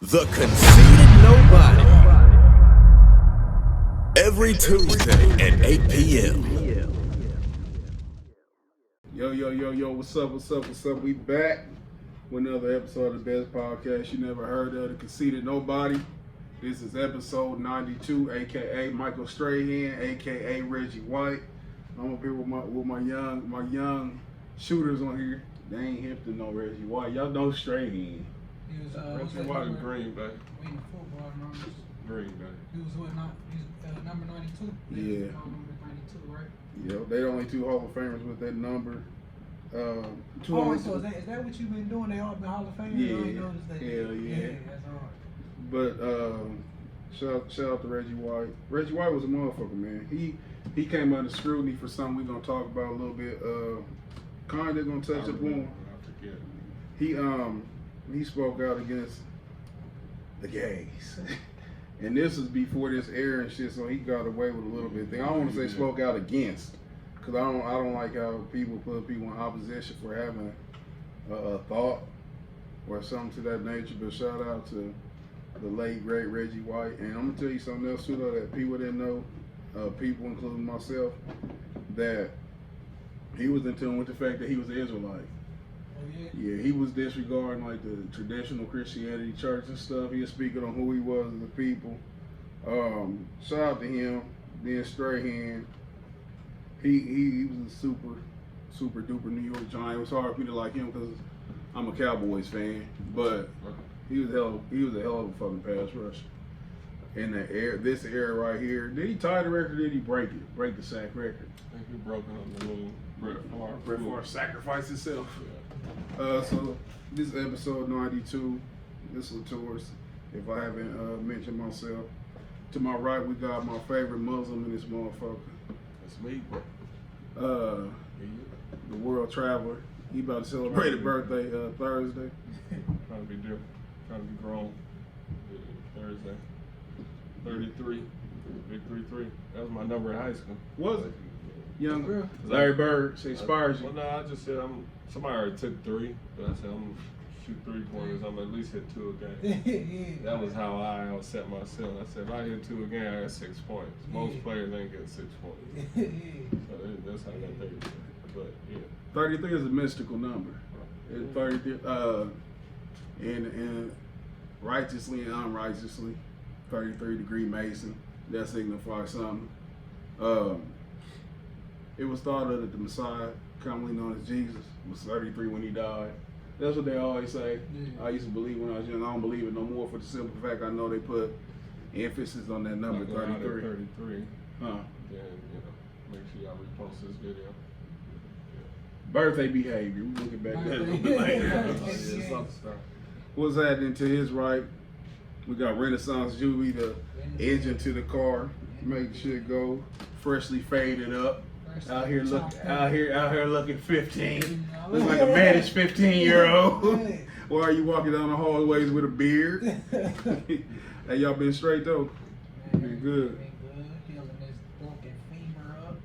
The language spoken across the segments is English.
The Conceited Knowbody. Every Tuesday at 8 p.m. Yo, what's up? We back with another episode of the best podcast you never heard of, The Conceited Knowbody. This is episode 92, aka Michael Strahan, aka Reggie White. I'm up here with my young shooters on here. They ain't hip to know Reggie White. Y'all know Strahan. He was Reggie White in Green Bay. winning football numbers. Green Bay. He was number 92. Yeah. Number 92, right? Yeah, they the only two Hall of Famers with that number. So is that what you've been doing? They all been Hall of Famers? Yeah. I ain't noticed that. Hell yeah. Yeah, that's hard. But shout out to Reggie White. Reggie White was a motherfucker, man. He came under scrutiny for something we're gonna talk about a little bit. Kinda gonna touch upon. I forget. He spoke out against the gays. And this was before this era and shit, so he got away with a little bit thing. I don't want to say spoke out against, because I don't like how people put people in opposition for having a thought or something to that nature. But shout out to the late great Reggie White. And I'm gonna tell you something else too, though, that people didn't know, people including myself, that he was in tune with the fact that he was an Israelite. Oh, yeah? Yeah, he was disregarding like the traditional Christianity church and stuff. He was speaking on who he was as a people. Shout out to him. Then Strahan, he was a super duper New York Giant. It was hard for me to like him because I'm a Cowboys fan, but he was a hell of a fucking pass rusher. In this era right here, did he tie the record? Or did he break it? Break the sack record? I think he broke it on the little Brett Favre. Brett Favre sacrificed himself. Yeah. So this is episode 92. This is tours. If I haven't mentioned myself, to my right we got my favorite Muslim in this motherfucker. That's me, bro. The world traveler. He about to celebrate a birthday Thursday. Trying to be different. Trying to be grown. Yeah, Thursday. 33. Big 3-3. That was my number in high school. Was it? Young Real? Larry Bird inspires you. Well, no, I just said somebody already took 3, but I said I'm gonna shoot 3-pointers. I'm gonna at least hit 2 a game. Yeah. That was how I set myself. I said if I hit 2 a game, I got 6 points. Most players ain't getting 6 points. So that's how I got 33. But yeah. 33 is a mystical number. It's 33, and righteously and unrighteously, 33-degree Mason. That signifies something. It was thought of that the Messiah, commonly known as Jesus, was 33 when he died. That's what they always say. Yeah. I used to believe when I was young. I don't believe it no more for the simple fact I know they put emphasis on that number, Like around 33. 33. Huh. Then, make sure y'all repost this video. Birthday behavior. We looking back at that a little bit later. Some stuff. What's happening to his right? We got Renaissance Juvie, the engine to the car, make shit go, freshly faded up. Out here looking 15. Looks like a managed 15-year-old. Why are you walking down the hallways with a beard? Hey, y'all been straight though? Been good. Been good. Healing this broken femur up.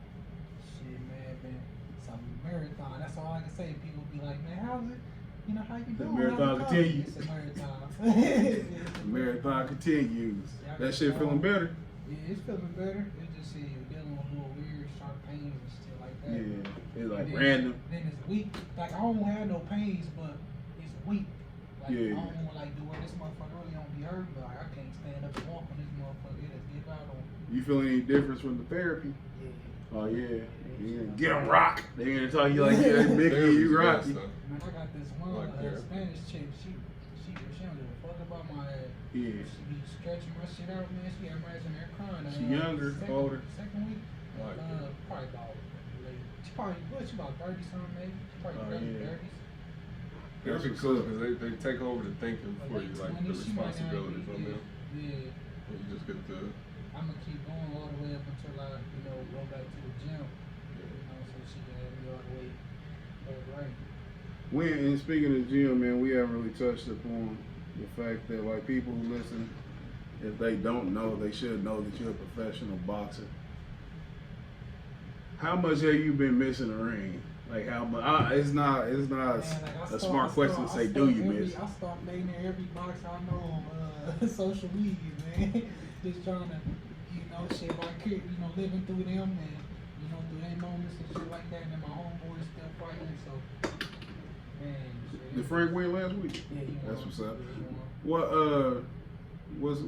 Shit, man, been some marathon. That's all I can say. People be like, man, how's it? You know, how you doing? marathon How's it continues. going? It's a marathon. The marathon continues. That shit feeling better? Yeah, it's feeling better. It's just you're dealing with little weird, sharp pains and shit like that. Yeah, it's like And then, random. Then it's weak. Like, I don't have no pains, but it's weak. Like, Yeah. I don't want to, like, do this motherfucker really don't be hurt, but like, I can't stand up and walk on this motherfucker. It'll give out on me. You feel any difference from the therapy? Yeah. Oh yeah. Get 'em rock. They gonna tell you like, yeah, Mickey, you rocky. Man, I got this one Like therapy. Spanish chick. She don't give a fuck about my ass. Yeah. She be stretching my shit out, man. She everybody's in there crying. She younger, older? Second week. Like Probably about she about 30 something maybe. She probably Oh, early yeah. 30s. That'd be cool because they take over the thinking for you, like the 20, she might not responsibilities be- on them. Yeah. And you just get the I'm gonna keep going all the way up until I, go back to the gym. So she can have me all the way right. And speaking of gym, man, we haven't really touched upon the fact that like people who listen, if they don't know, they should know that you're a professional boxer. How much have you been missing the ring? Like how much? It's not Man, like, a smart question to say, do you miss? I start playing in every box I know on social media, man. Just trying to, shit like living through them and through their moments and shit like that. And then my homeboys still fighting, so man. Shit. Did Frank win last week? Yeah, he That's won. what's up. Yeah, he won.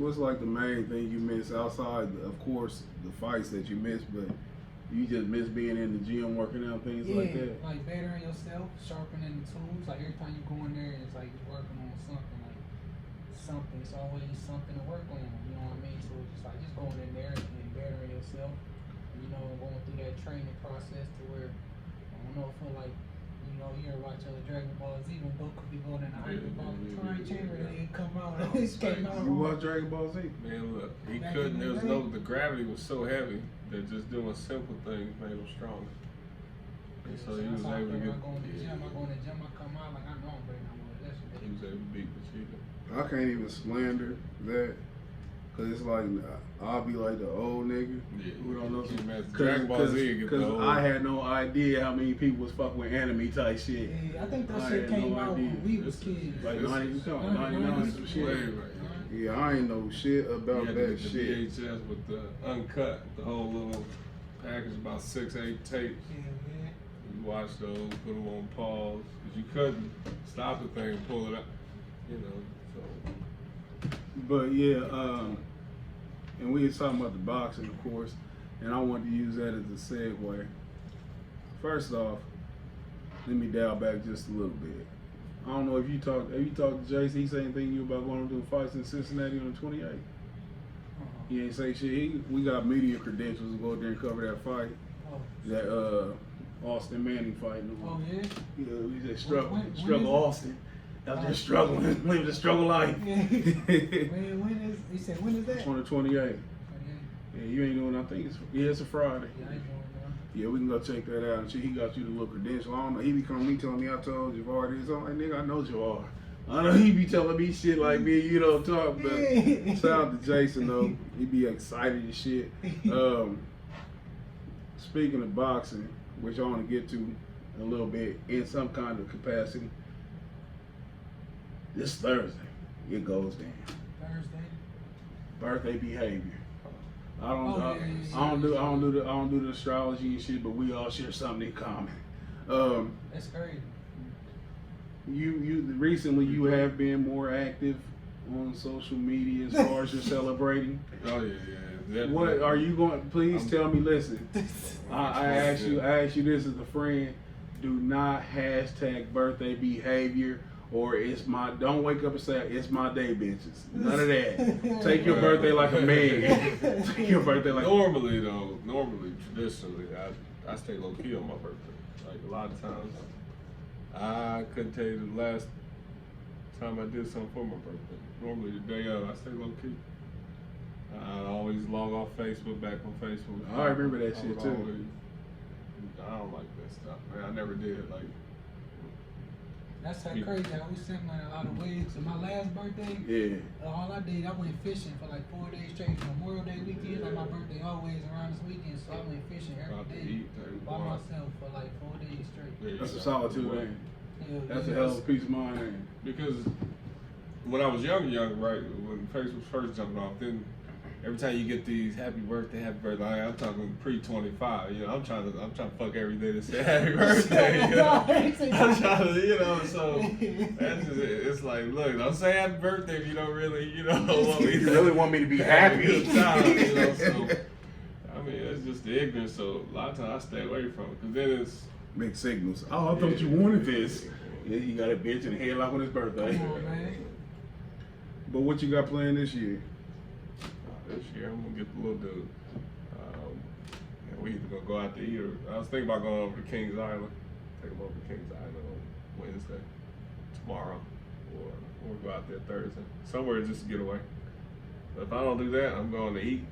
What's like the main thing you miss outside, of course, the fights that you miss, but you just miss being in the gym, working out, things like that? Like bettering yourself, sharpening the tools. Like every time you go in there, it's like you're working on something. Like something, it's always something to work on. You know what I mean? So it's just like going in there and bettering yourself. Going through that training process to where I don't know, feel like you ever watch Dragon Ball Z when Goku be going in the hyperbolic time chamber and it come out. It came out. You watch Dragon Ball Z? Man, look, he Back couldn't. in the There was day. no. The gravity was so heavy that just doing simple things made him stronger. And so he was able to get. I go in the gym, I come out like I know I'm breaking out with that shit. He was able to beat Vegeta. I can't even slander that, cause it's like I'll be like the old nigga who don't know some. Dragon Ball Z get the Cause old. I had no idea how many people was fucking with anime type shit. Yeah, I think that I shit had came no out idea. when we was kids. Like This 90, is- 99 some Way shit. right. Yeah, I ain't know shit You about had to that get the shit. VHS with the uncut, the whole little package, about 6-8 tapes. Yeah, man. You watch those, put them on pause, because you couldn't stop the thing and pull it up. So But yeah, and we was talking about the boxing, of course, and I wanted to use that as a segue. First off, let me dial back just a little bit. I don't know if you talked to JC, he say anything to you about going to do fights in Cincinnati on the 28th? He ain't say shit. We got media credentials to go out there and cover that fight. Oh, That Austin Manning fight. oh yeah? Yeah, we just struggle, When struggle is it? Austin. Out there struggling, living the struggle life. Yeah. when is, he said, when is that? On the 28th. Yeah, you ain't doing. I think it's a Friday. Yeah, I ain't doing that. Yeah, we can go check that out. And shit, he got you the little credential. I don't know. He be coming me telling me I told Javar this. I'm like, nigga, I know Javar. I know he be telling me shit like me and you don't talk, but shout out to Jason though. He be excited and shit. Speaking of boxing, which I want to get to a little bit in some kind of capacity. This Thursday, it goes down. Thursday? Birthday behavior. I Oh, don't do the astrology and shit, but we all share something in common. That's crazy. You recently you have been more active on social media as far as you're celebrating. oh yeah. Definitely. What are you going? Please tell me. Listen, I asked you this as a friend. Do not hashtag birthday behavior. Or it's my, don't wake up and say, it's my day, bitches. None of that. Take your birthday like a man. Take your birthday like Normally, traditionally, I stay low key on my birthday. Like a lot of times, I couldn't tell you the last time I did something for my birthday. Normally the day of, I stay low key. I always log off Facebook, back on Facebook. I remember that shit would too. I don't like that stuff, man. I never did. Like, That's how crazy. I was sitting in a lot of ways. So my last birthday, Yeah. all I did, I went fishing for like 4 days straight. Memorial Day weekend, like my birthday always around this weekend, so I went fishing about to every day eat, take by a walk. myself for like 4 days straight. Yeah, That's a you solitude, got- man. Yeah, That's a yeah. hell of a peace of mind, man. Because when I was young, right, when Facebook first jumped off, then every time you get these happy birthday, like, I'm talking pre-25, you know, I'm trying to fuck every day to say happy birthday, you know. I'm trying to, you know, so that's just it. It's like, look, don't say happy birthday if you don't really, you know, want me You really want me to be have a happy. good time, you know, so, I mean, it's just the ignorance, so a lot of times I stay away from it, because then it's, Mixed signals. Oh, I thought you wanted this. Yeah, you got a bitch in the headlock on his birthday. Come on, man. But what you got planned this year? this year I'm gonna get the little dude. And we either gonna go out to eat, or I was thinking about going over to Kings Island. Take him over to Kings Island on Wednesday, tomorrow, or we'll go out there Thursday. Somewhere just to get away. But if I don't do that, I'm going to eat.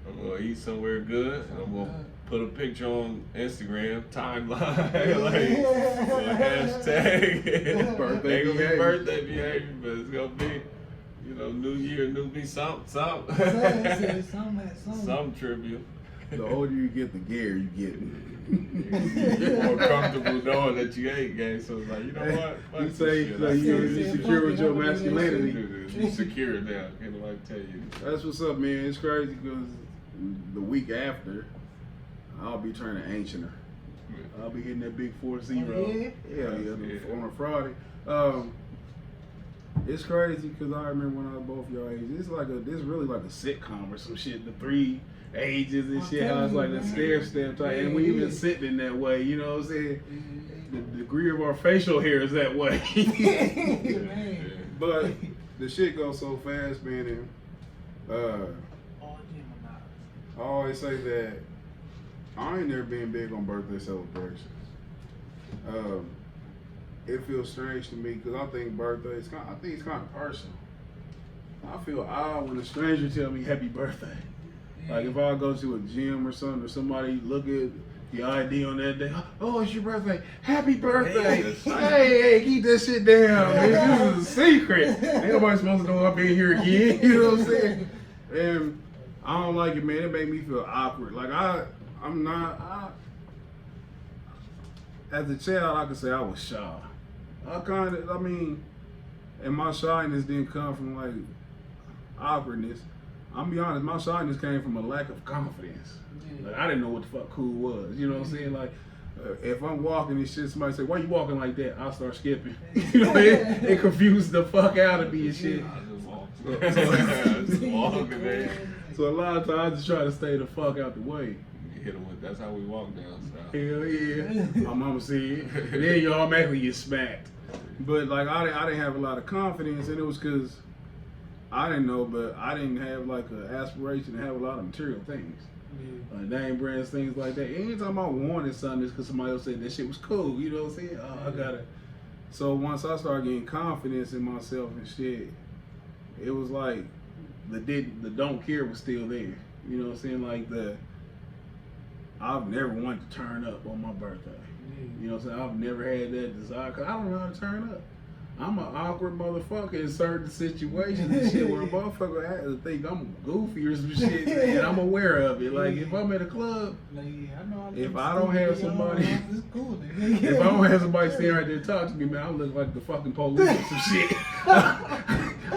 I'm gonna eat somewhere good, and I'm gonna put a picture on Instagram timeline, like hashtag Birthday ain't gonna be behavior. birthday behavior, but it's gonna be, you know, new year, new me, something Something trivial. The older you get, the gayer you get. You're more comfortable knowing that you ain't gay, so it's like, you know what? Fuck You this say shit. like, you're say secure fuck with it, your I'm gonna do that masculinity. You secure it now. Can't nobody tell you. That's what's up, man. It's crazy because the week after, I'll be turning ancienter. I'll be hitting that big 4-0. Oh, yeah? Yeah, on a Friday. It's crazy because I remember when I was both y'all ages. It's really like a sitcom or some shit. The 3 ages and shit. How it's like a step type, and we even sitting in that way. You know what I'm saying? The degree of our facial hair is that way. Man. But the shit goes so fast, man. And All I Gemini. always say that I ain't never been big on birthday celebrations. It feels strange to me because I think birthday is kind of personal. I feel odd when a stranger tell me happy birthday. Like if I go to a gym or something, or somebody look at the ID on that day, oh, it's your birthday, happy birthday. Hey, keep that shit down, man. This is a secret. Ain't nobody supposed to know I've been here again. You know what I'm saying? And I don't like it, man. It made me feel awkward. Like as a child, I could say I was shy. And my shyness didn't come from like awkwardness. I'm be honest, my shyness came from a lack of confidence. Like I didn't know what the fuck cool was. You know what I'm saying? Like if I'm walking and shit, somebody say, "Why you walking like that?" I'll start skipping. You know, it confused the fuck out of me and shit. I just walk, man. So a lot of times I just try to stay the fuck out the way. You hit them with, that's how we walk down south. Hell yeah. My mama said, and then you automatically get smacked. But like I didn't have a lot of confidence, and it was because I didn't know, but I didn't have like an aspiration to have a lot of material things. Like name brands, things like that. Anytime I wanted something, it's because somebody else said that shit was cool. You know what I'm saying? Oh, I got it. So once I started getting confidence in myself and shit, it was like the don't care was still there. You know what I'm saying? Like I've never wanted to turn up on my birthday. You know what I'm saying? I've never had that desire because I don't know how to turn up. I'm an awkward motherfucker in certain situations and shit where a motherfucker has to think I'm goofy or some shit, and I'm aware of it. Like if I'm at a club, if I don't have somebody, if I don't have somebody standing right there talking to me, man, I look like the fucking police or some shit.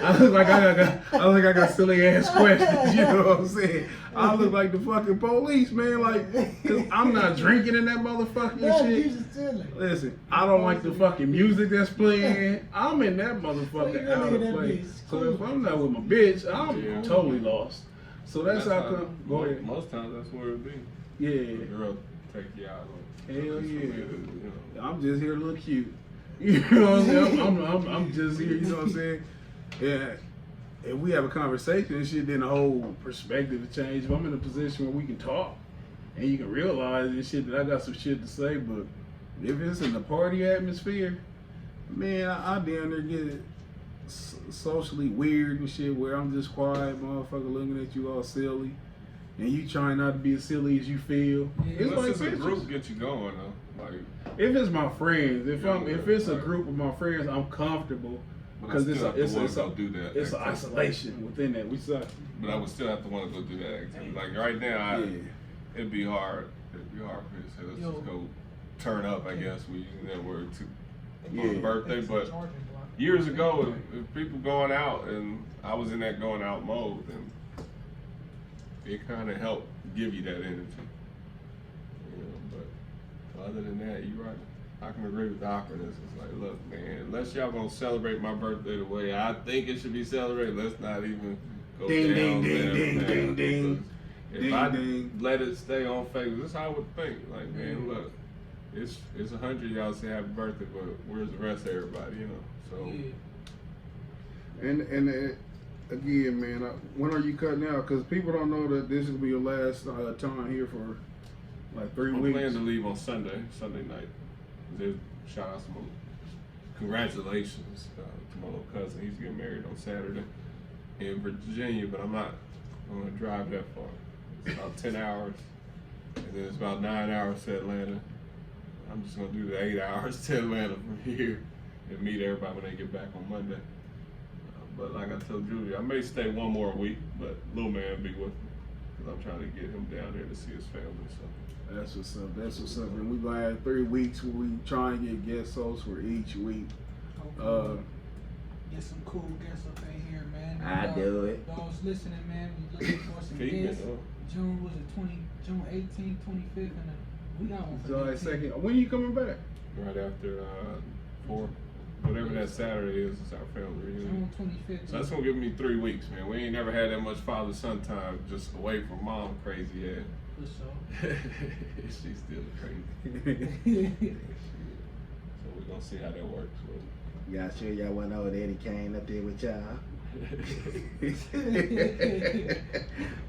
I look like I got silly ass questions. You know what I'm saying? I look like the fucking police, man. Like, cause I'm not drinking in that motherfucking shit. Listen, I don't like the fucking music that's playing. I'm in that motherfucker out of place. So if I'm not with my bitch, I'm totally lost. So that's how come. Go ahead. Most times that's where it be. Yeah. The girl take you out. Hell yeah. You know. I'm just here to look cute. You know what I'm saying? I'm just here. You know what I'm saying? Yeah. If we have a conversation and shit, then the whole perspective will change. If I'm in a position where we can talk and you can realize and shit that I got some shit to say, but if it's in the party atmosphere, man, I damn near get socially weird and shit where I'm just quiet, motherfucker, looking at you all silly, and you trying not to be as silly as you feel. It's like a group get you going though. Like if it's my friends, if it's a group of my friends, I'm comfortable. Because it's an isolation within that. We suck. But I would still have to want to go do that activity. Like right now, it'd be hard. It'd be hard for me to say, let's just go turn up, I guess. We using that word too. On birthday. But years ago, if people going out and I was in that going out mode, then it kind of helped give you that energy. You know, but other than that, you're right. I can agree with the awkwardness. It's like, look, man, unless y'all gonna celebrate my birthday the way I think it should be celebrated, let's not even go down there. If I let it stay on Facebook, this is how I would think. Like, man, look, it's 100 of y'all say happy birthday, but where's the rest of everybody, you know? So. And again, man, when are you cutting out? Because people don't know that this is gonna be your last time here for like 3 weeks. I'm planning to leave on Sunday night. Shout out to my congratulations to my little cousin. He's getting married on Saturday in Virginia, but I'm not going to drive that far. It's about 10 hours, and then it's about 9 hours to Atlanta. I'm just going to do the 8 hours to Atlanta from here and meet everybody when they get back on Monday. But like I told Julia, I may stay one more week, but little man will be with me. because I'm trying to get him down there to see his family. So That's what's up. That's what's up. And we're gonna have 3 weeks where we try and get guest hosts for each week. Hopefully get some cool guests up in here, man. I do it. Those listening, man, we looking for some guests. June was it June 18th, 25th, and we got one for July 18th. 2nd. When you coming back? right after 4, whatever that Saturday is our family reunion. June 25th. So that's gonna give me 3 weeks, man. We ain't never had that much father-son time just away from mom, crazy ass. For sure. She's still crazy. So we're gonna see how that works. Y'all sure y'all wasn't over there? He came up there with y'all.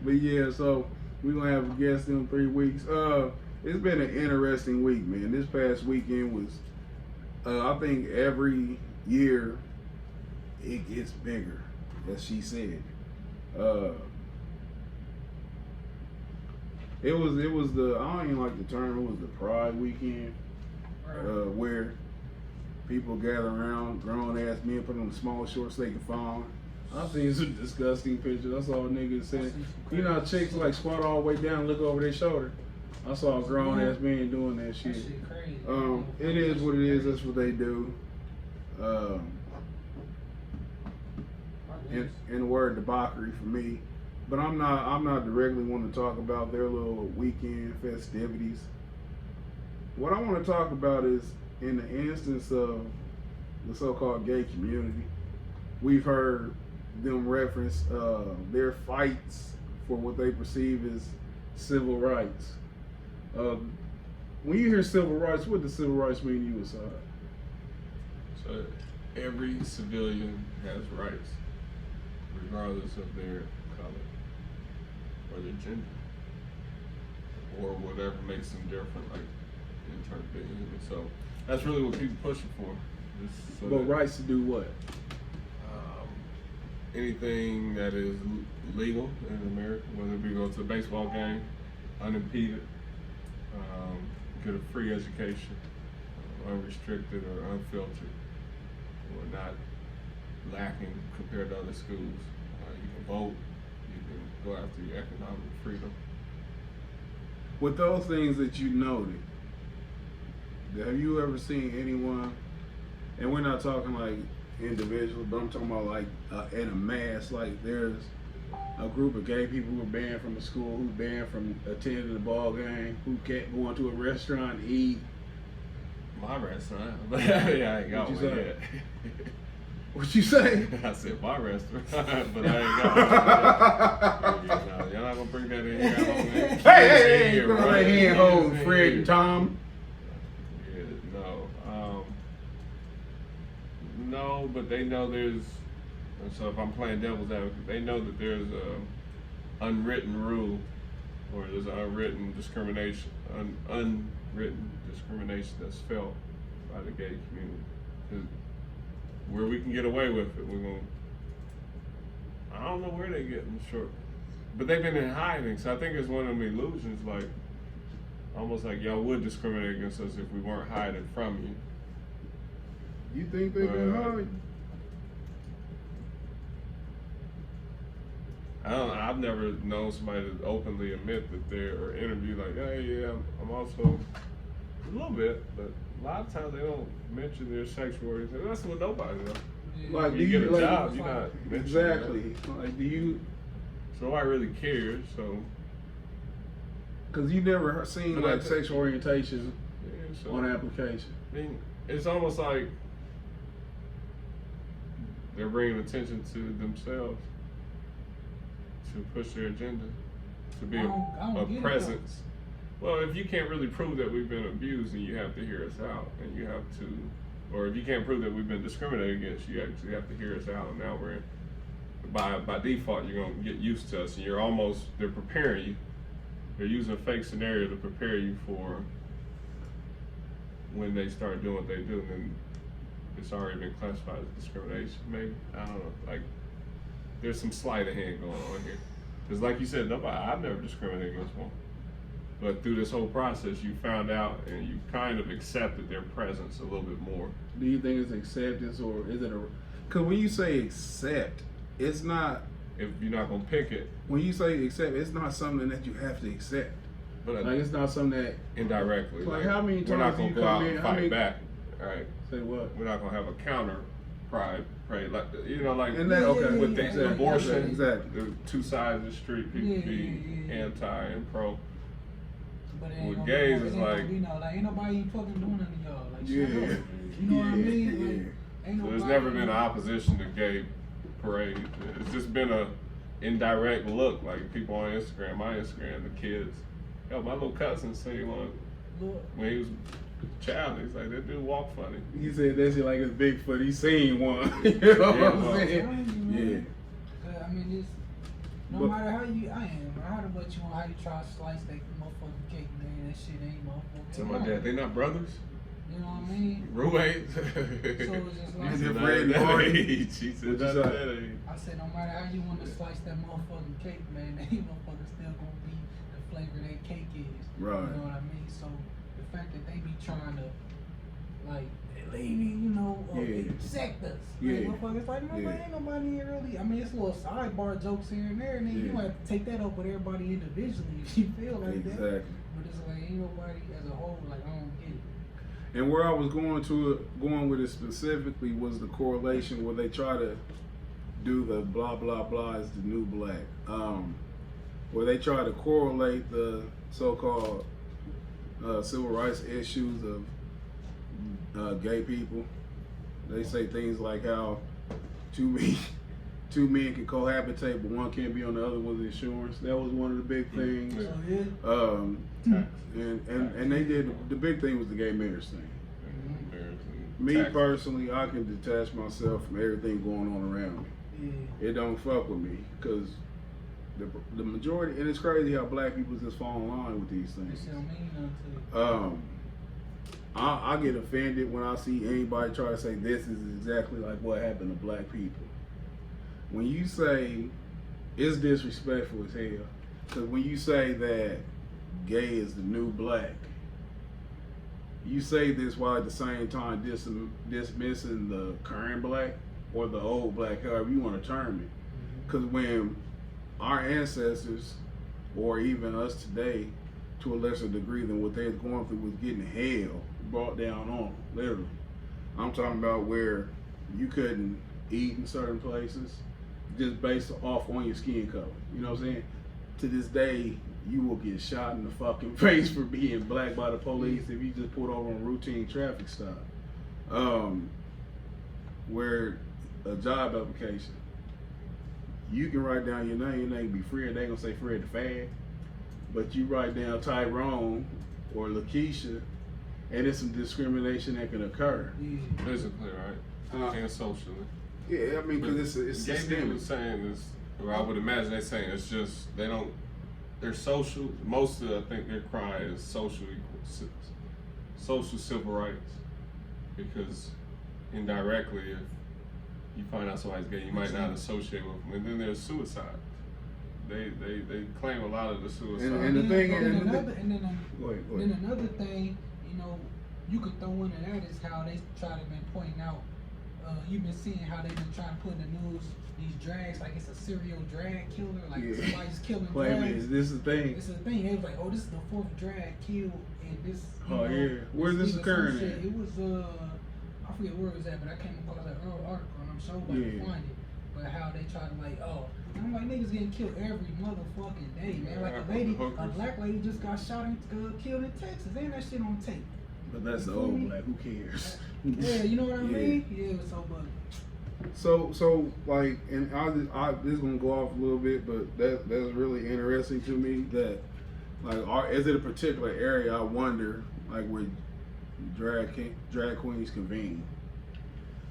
But yeah, so we're gonna have a guest in 3 weeks. It's been an interesting week, man. This past weekend was I think every year it gets bigger, as she said. It was the, I don't even like the term, it was the Pride weekend, where people gather around, grown ass men put on the smallest shorts they can find. I seen some disgusting pictures. I saw a nigga saying, you know, chicks like squat all the way down and look over their shoulder. I saw a grown ass man doing that shit. That shit crazy. It is what it is. That's what they do. In the word debauchery for me, but I'm not directly want to talk about their little weekend festivities. What I want to talk about is in the instance of the so-called gay community. We've heard them reference their fights for what they perceive as civil rights. When you hear civil rights, what does civil rights mean to you, Asad? So every civilian has rights, regardless of their color or their gender or whatever makes them different, like in terms of being human. So that's really what people pushing for. So But rights to do what? Anything that is legal in America, whether we go to a baseball game unimpeded, get a free education, unrestricted or unfiltered, or not lacking compared to other schools. You can vote, you can go after your economic freedom. With those things that you noted, have you ever seen anyone, and we're not talking like individuals, but I'm talking about like in a mass, like there's a group of gay people who are banned from a school, who banned from attending a ball game, who can't go into a restaurant and eat. My restaurant, but yeah, I ain't got What'd one you say? yet. What you say? I said my restaurant, but I ain't got one yet. No, y'all not gonna bring that in here. Hey, go right here, hold Fred and Tom. Yeah, no, but they know there's. So if I'm playing devil's advocate, they know that there's a unwritten rule, or there's an unwritten discrimination, unwritten discrimination that's felt by the gay community. 'Cause where we can get away with it, we're gonna. I don't know where they get in short, but they've been in hiding. So I think it's one of them illusions, like almost like y'all would discriminate against us if we weren't hiding from you. You think they've been hiding? I've never known somebody to openly admit that they're, or interview like, hey, yeah, I'm also a little bit, but a lot of times they don't mention their sexual orientation. That's what nobody does. Like, You do get you a like, job, you're not mentioning that. exactly? Like, do you? So nobody really cares. So Because you never seen But like I- sexual orientation yeah, so on an application. I mean, it's almost like they're bringing attention to themselves to push their agenda, to be I don't a get it, presence. Well, if you can't really prove that we've been abused, then you have to hear us out, and you have to, or if you can't prove that we've been discriminated against, you actually have to hear us out. And now we're by default, you're gonna get used to us, and they're preparing you. They're using a fake scenario to prepare you for when they start doing what they do, and then it's already been classified as discrimination. Maybe, I don't know. Like, there's some sleight of hand going on here. Because, like you said, I've never discriminated against one. But through this whole process, you found out and you kind of accepted their presence a little bit more. Do you think it's acceptance or is it a? Because when you say accept, it's not if you're not gonna pick it. When you say accept, it's not something that you have to accept. But Like it's not something that indirectly, like how many we're not times do gonna you go come out in? and How fight many- back. All right, say what? we're not gonna have a counter pride parade, like like And that okay with the exactly. abortion. Exactly. The two sides of the street, people Yeah, be yeah. anti and pro. But it ain't With gonna gays, be, it's it ain't like- gonna be no, like ain't nobody fucking doing nothing to y'all. Like Yeah. shut up. You know what I mean? Like, Yeah. ain't So nobody. there's never been an opposition to gay parade. It's just been a indirect look, like people on Instagram, my Instagram, the kids. Yo, my little cousin said he wanted, Look, when he was a child, he's like, that dude walk funny. He said that shit like it's Bigfoot. He seen one. You know what Yeah, I'm well, saying? Yeah. I mean, it's no But- matter how you, no matter what you want, how you try to slice that motherfucking cake, man, that shit ain't motherfucking. So my dad, they not brothers? You know what I mean? Roommates? So it's just like, Is it Not Fred at that Martin? age. She said, What you not say? at that age. I said, no matter how you want to slice that motherfucking cake, man, that motherfucker still gonna be the flavor that cake is. Right. You know what I mean? So the fact that they be trying to, like, you know, Yeah. insect us. Yeah. Like, motherfuckers like, no, Yeah. ain't nobody here really. I mean, it's little sidebar jokes here and there, and then you Yeah. have to take that up with everybody individually if you feel like that. Exactly. But it's like, ain't nobody as a whole, like, I don't get it. And where I was going with it specifically was the correlation where they try to do the blah blah blah is the new black, where they try to correlate the so-called civil rights issues of gay people. They say things like how two men can cohabitate, but one can't be on the other one's insurance. That was one of the big things. So, yeah. Um, and they did the big thing was the gay marriage thing. Me Tax. personally, I can detach myself from everything going on around me. Yeah. It don't fuck with me because the majority, and it's crazy how black people just fall in line with these That things. shit don't mean nothing to you. I get offended when I see anybody try to say this is exactly like what happened to black people. When you say it's disrespectful as hell, because when you say that gay is the new black, you say this while at the same time dismissing the current black or the old black, however you want to term it. Because when our ancestors, or even us today, to a lesser degree than what they was going through, was getting hell brought down on them, literally. I'm talking about where you couldn't eat in certain places just based off on your skin color. You know what I'm saying? To this day, you will get shot in the fucking face for being black by the police if you just pulled over on a routine traffic stop. Where a job application, you can write down your name can be Fred, they ain't gonna say Fred the Fad, but you write down Tyrone or Lakeisha, and it's some discrimination that can occur. Yeah. Physically, right? And socially. Yeah, I mean, because it's gay people systemic. saying this, or I would imagine they're saying it's just, they're social, most of, I think their cry is social civil rights, because indirectly, if you find out somebody's gay, you might not associate with them. And then there's suicide. They claim a lot of the suicide. And the thing is, Go ahead. Then another thing, you know, you could throw into that is how they try to been pointing out. You've been seeing how they've been trying to put in the news these drags like it's a serial drag killer, like somebody's killing Wait a drags. minute, this is the thing. This is the thing. They was like, oh, this is the fourth drag killed, and this. Oh, yeah. Where's this occurring at? It was I forget where it was at, but I came across that article, and I'm sure about to find it. But how they try to like, and I'm like, niggas getting killed every motherfucking day, man. Like a black lady just got shot and killed in Texas. Ain't that shit on tape? But that's the old black. Who cares? Yeah, you know what I mean? Yeah, so but. So like, and I this is gonna go off a little bit, but that's really interesting to me. That like, is it a particular area? I wonder, like, where drag queens convene.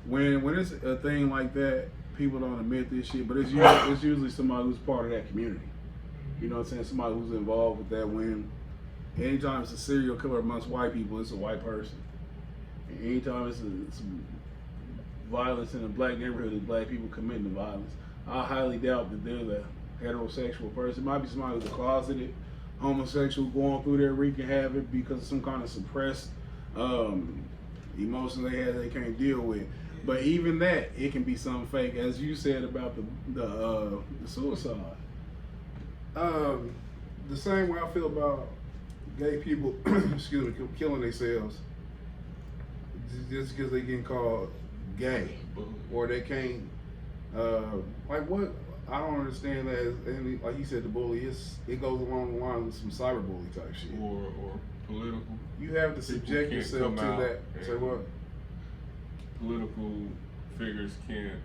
When it's a thing like that, people don't admit this shit, but it's usually somebody who's part of that community. You know what I'm saying? Somebody who's involved with that. When anytime it's a serial killer amongst white people, it's a white person. And anytime it's some violence in a black neighborhood, it's black people committing the violence. I highly doubt that there's a heterosexual person. It might be somebody who's a closeted homosexual going through there wreaking havoc because of some kind of suppressed emotions they have they can't deal with. But even that, it can be something fake, as you said about the suicide. The same way I feel about gay people, excuse me, killing themselves just because they getting called gay, or they can't. Like what? I don't understand that. And like he said, the bully it goes along the line with some cyberbully type shit. Or political. You have to subject can't yourself to come out that. Say and- what? Political figures can't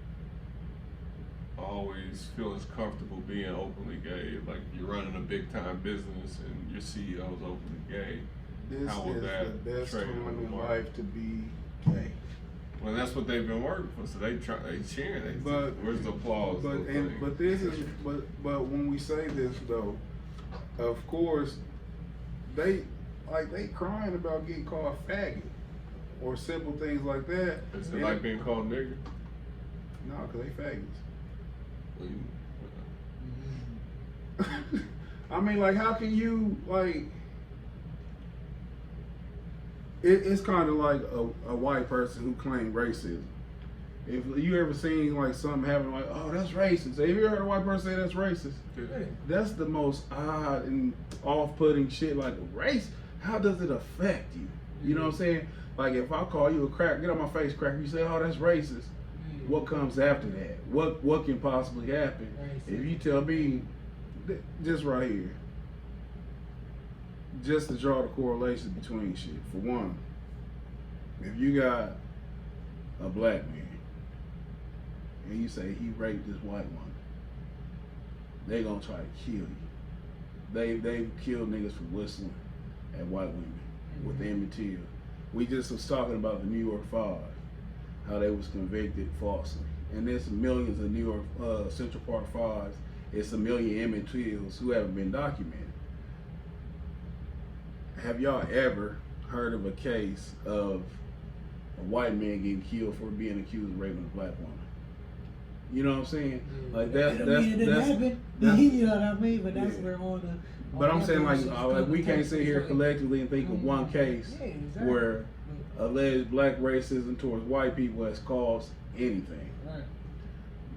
always feel as comfortable being openly gay. Like you're running a big time business and your CEO's openly gay. This How will is that the best trade time on the in market? life to be gay. Well, that's what they've been working for. So they cheering. But where's the applause? But this is but when we say this though, of course, they crying about getting called faggot or simple things like that. Is it like being called nigger? No, because they faggots. Well, I mean, like, how can you, like, it's kind of like a white person who claimed racism. If you ever seen, like, something happen, like, oh, that's racist. Have you ever heard a white person say that's racist? Yeah. That's the most odd and off-putting shit, like, race. How does it affect you? You know what I'm saying? Like, if I call you a crack, get on my face, cracker, you say, oh, that's racist. What comes after that? What can possibly happen? If you tell me, just right here, just to draw the correlation between shit. For one, if you got a black man and you say he raped this white woman, they gonna try to kill you. They've killed niggas for whistling at white women with Emmett Till. We just was talking about the New York Five, how they was convicted falsely. And there's millions of New York Central Park Fives. It's a million Emmett Tills who haven't been documented. Have y'all ever heard of a case of a white man getting killed for being accused of raping a black woman? You know what I'm saying? Like that's you know what I mean? But that's where all the. But I'm saying like we can't sit here collectively and think of one case where alleged black racism towards white people has caused anything. Right.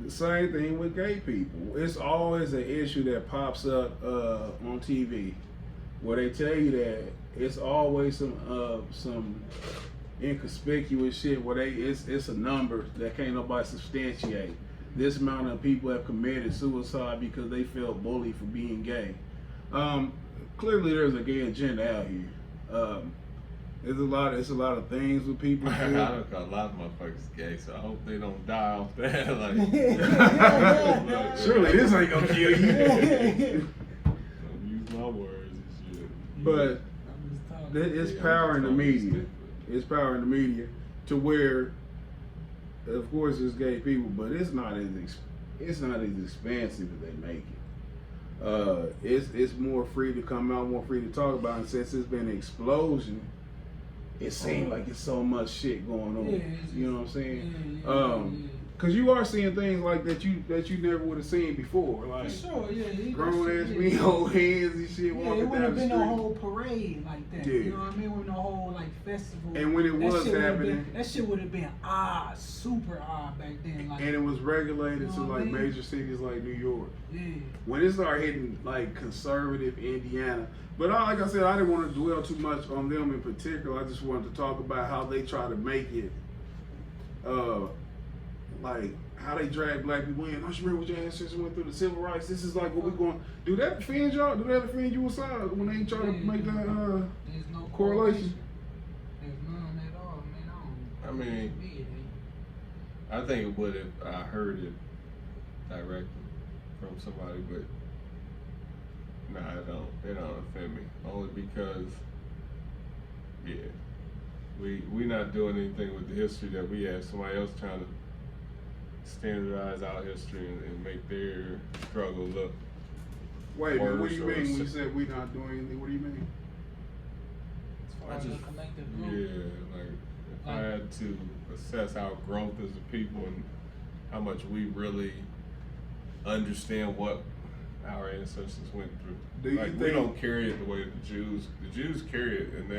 The same thing with gay people. It's always an issue that pops up on TV where they tell you that it's always some inconspicuous shit where it's a number that can't nobody substantiate. This amount of people have committed suicide because they felt bullied for being gay. Clearly, there's a gay agenda out here. It's a lot of things with people. I don't call a lot of motherfuckers gay, so I hope they don't die off that. Like, surely this ain't gonna kill you. Don't use my words and shit. But it's power in the media. It's power in the media to where, of course, it's gay people, but it's not as expansive as they make it. It's more free to come out, more free to talk about, and since it's been an explosion, it seems like it's so much shit going on. You know what I'm saying? Cause you are seeing things like that you never would have seen before, like grown ass me hold hands and shit walking it down would have the been street. a whole parade like that. Yeah. You know what I mean? With a whole like festival. And when it was happening, that shit would have been odd, super odd back then. Like, and it was regulated You know to what I like mean? major cities like New York. yeah. When it started hitting like conservative Indiana, but like I said, I didn't want to dwell too much on them in particular. I just wanted to talk about how they try to make it, like how they drag black people in. Don't you remember what your ancestors went through the civil rights? This is like what we going. Do that offend y'all? Do that offend you aside when they try to make that There's no correlation? There's none at all, man. I mean, I think it would if I heard it directly from somebody, but nah, it don't offend me. Only because, yeah, we not doing anything with the history that we have. Somebody else trying to standardize our history and make their struggle look. Wait, what worse do you or mean when you se- said we not doing anything? What do you mean? As far I as just, the collective yeah, group. like if I had to assess our growth as a people and how much we really understand what our ancestors went through. Do you Like we think- don't carry it the way the Jews carry it, and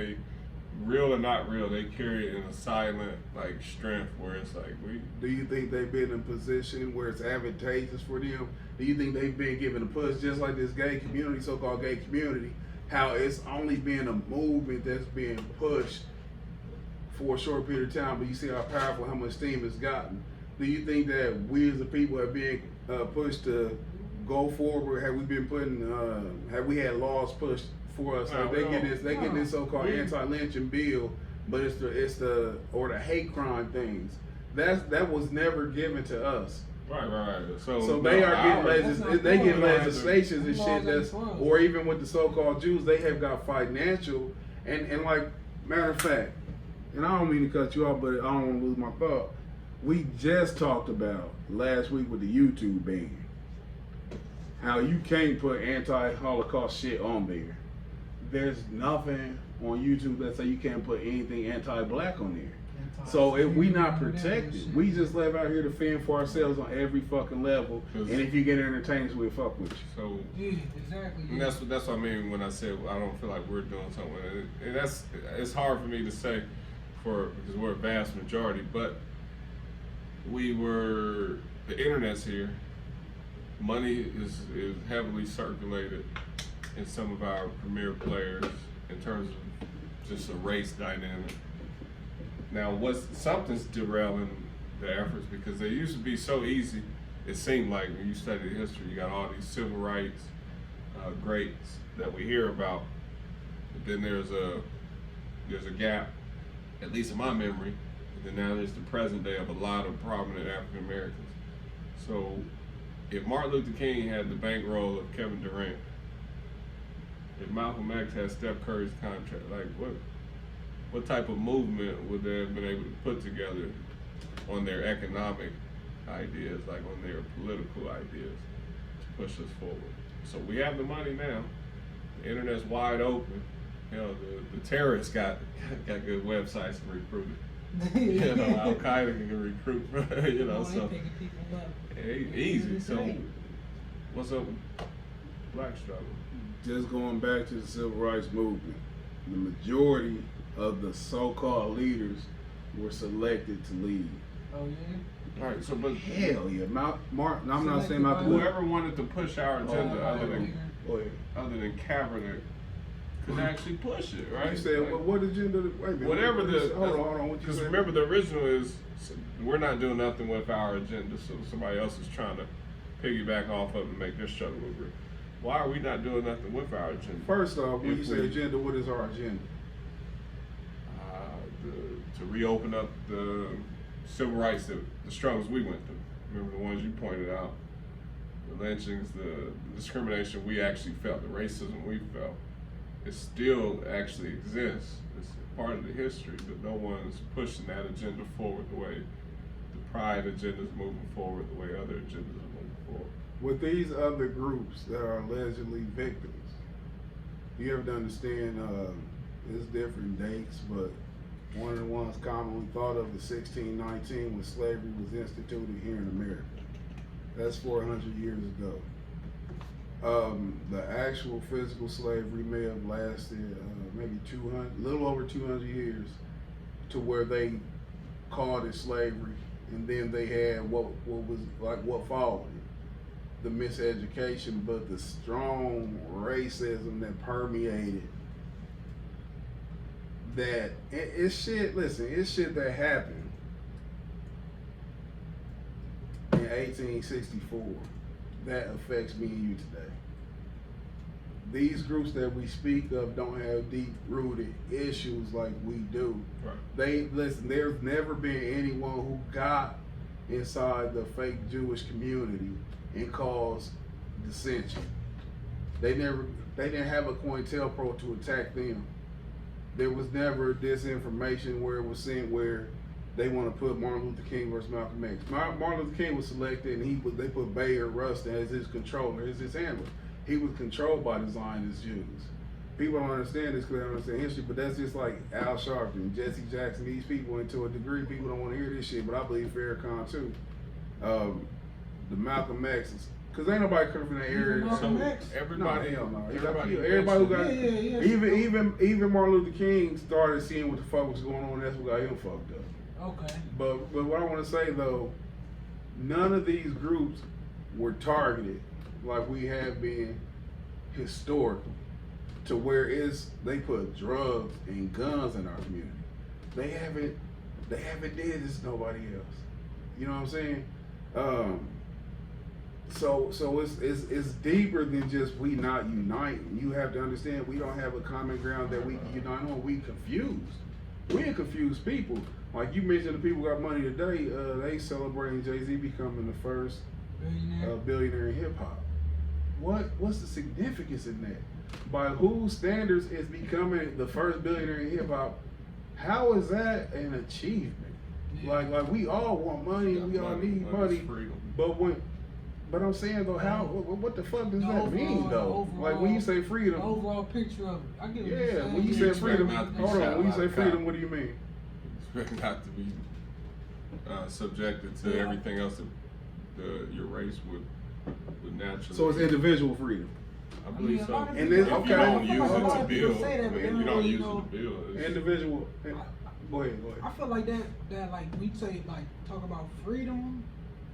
real or not real, they carry it in a silent like strength where it's like we. Do you think they've been in a position where it's advantageous for them? Do you think they've been given a push, just like this gay community, so-called gay community, how it's only been a movement that's being pushed for a short period of time, but you see how powerful, how much steam it's gotten? Do you think that we as a people have been pushed to go forward? Have we been have we had laws pushed for us? Like they get this so-called anti-lynching bill, but it's the hate crime things. That was never given to us. Right. So they are getting legislations and shit or even with the so-called Jews, they have got financial and like, matter of fact, and I don't mean to cut you off, but I don't want to lose my thought. We just talked about last week with the YouTube ban, how you can't put anti-Holocaust shit on there. There's nothing on YouTube that say you can't put anything anti-black on there. So if we not protected, we just live out here to fend for ourselves on every fucking level. And if you get entertained, we'll fuck with you. So yeah, exactly. And that's what I mean when I said I don't feel like we're doing something. And it's hard for me to say because we're a vast majority, but the internet's here. Money is heavily circulated in some of our premier players in terms of just a race dynamic. Now, something's derailing the efforts because they used to be so easy. It seemed like when you study history, you got all these civil rights greats that we hear about, but then there's a gap, at least in my memory. And then now there's the present day of a lot of prominent African Americans. So, if Martin Luther King had the bankroll of Kevin Durant, if Malcolm X had Steph Curry's contract, like what type of movement would they have been able to put together on their economic ideas, like on their political ideas, to push us forward? So we have the money now. The internet's wide open. You know, the terrorists got good websites to recruit it. You know, Al Qaeda can recruit. You know, so easy. So what's up with Black struggle? Just going back to the civil rights movement, the majority of the so-called leaders were selected to lead. Oh yeah. All right. So, but Hell yeah, Martin. I'm not saying Malcolm. Whoever wanted to push our agenda other than Kaepernick could actually push it, right? You said, like, what agenda? Wait a minute. Whatever hold on. Because remember, the original is we're not doing nothing with our agenda, so somebody else is trying to piggyback off of it and make their struggle over. Why are we not doing nothing with our agenda? First off, when you say agenda, what is our agenda? To reopen up the civil rights, the struggles we went through. Remember the ones you pointed out, the lynchings, the discrimination we actually felt, the racism we felt. It still actually exists. It's part of the history, but no one's pushing that agenda forward the way the pride agenda is moving forward, the way other agendas are moving forward. With these other groups that are allegedly victims, you have to understand there's different dates, but one of the ones commonly thought of is 1619 when slavery was instituted here in America. That's 400 years ago. The actual physical slavery may have lasted maybe 200, a little over 200 years, to where they called it slavery, and then they had what followed it, the miseducation, but the strong racism that permeated. That it's shit. Listen, it's shit that happened in 1864 that affects me and you today. These groups that we speak of don't have deep-rooted issues like we do. Right. There's never been anyone who got inside the fake Jewish community and caused dissension. They didn't have a COINTELPRO to attack them. There was never disinformation where it was sent where they want to put Martin Luther King versus Malcolm X. Martin Luther King was selected, and they put Bayard Rustin as his controller, as his handler. He was controlled by the Zionist Jews. People don't understand this because they don't understand history, but that's just like Al Sharpton, Jesse Jackson, these people, and to a degree, people don't want to hear this shit, but I believe Farrakhan too. The Malcolm X's, Cause ain't nobody coming from that area. Malcolm So X? everybody, No, hell no. everybody Everybody who got Yeah. even Martin Luther King started seeing what the fuck was going on. That's what got him fucked up. Okay. But what I want to say though, none of these groups were targeted like we have been historically, to where they put drugs and guns in our community. They haven't did this to nobody else. You know what I'm saying? So it's deeper than just we not unite. You have to understand we don't have a common ground that we can unite on. We confused. We are confused people. Like you mentioned, the people got money today. They celebrating Jay-Z becoming the first billionaire in hip hop. What's the significance in that? By whose standards is becoming the first billionaire in hip hop? How is that an achievement? Like we all want money, we all need money, but I'm saying though, what the fuck does that mean though? Like when you say freedom, The overall picture of it. I get what you're yeah, saying. when you say freedom, hold on, when you say freedom, what do you mean? Expect not to be subjected to everything else that your race would naturally. So it's individual freedom. I believe so. And then, if okay. you don't I use feel it like to people build, say that, I but mean, they you don't don't really use know. it to build. It's- Individual. Go ahead. I feel like that like we say like talk about freedom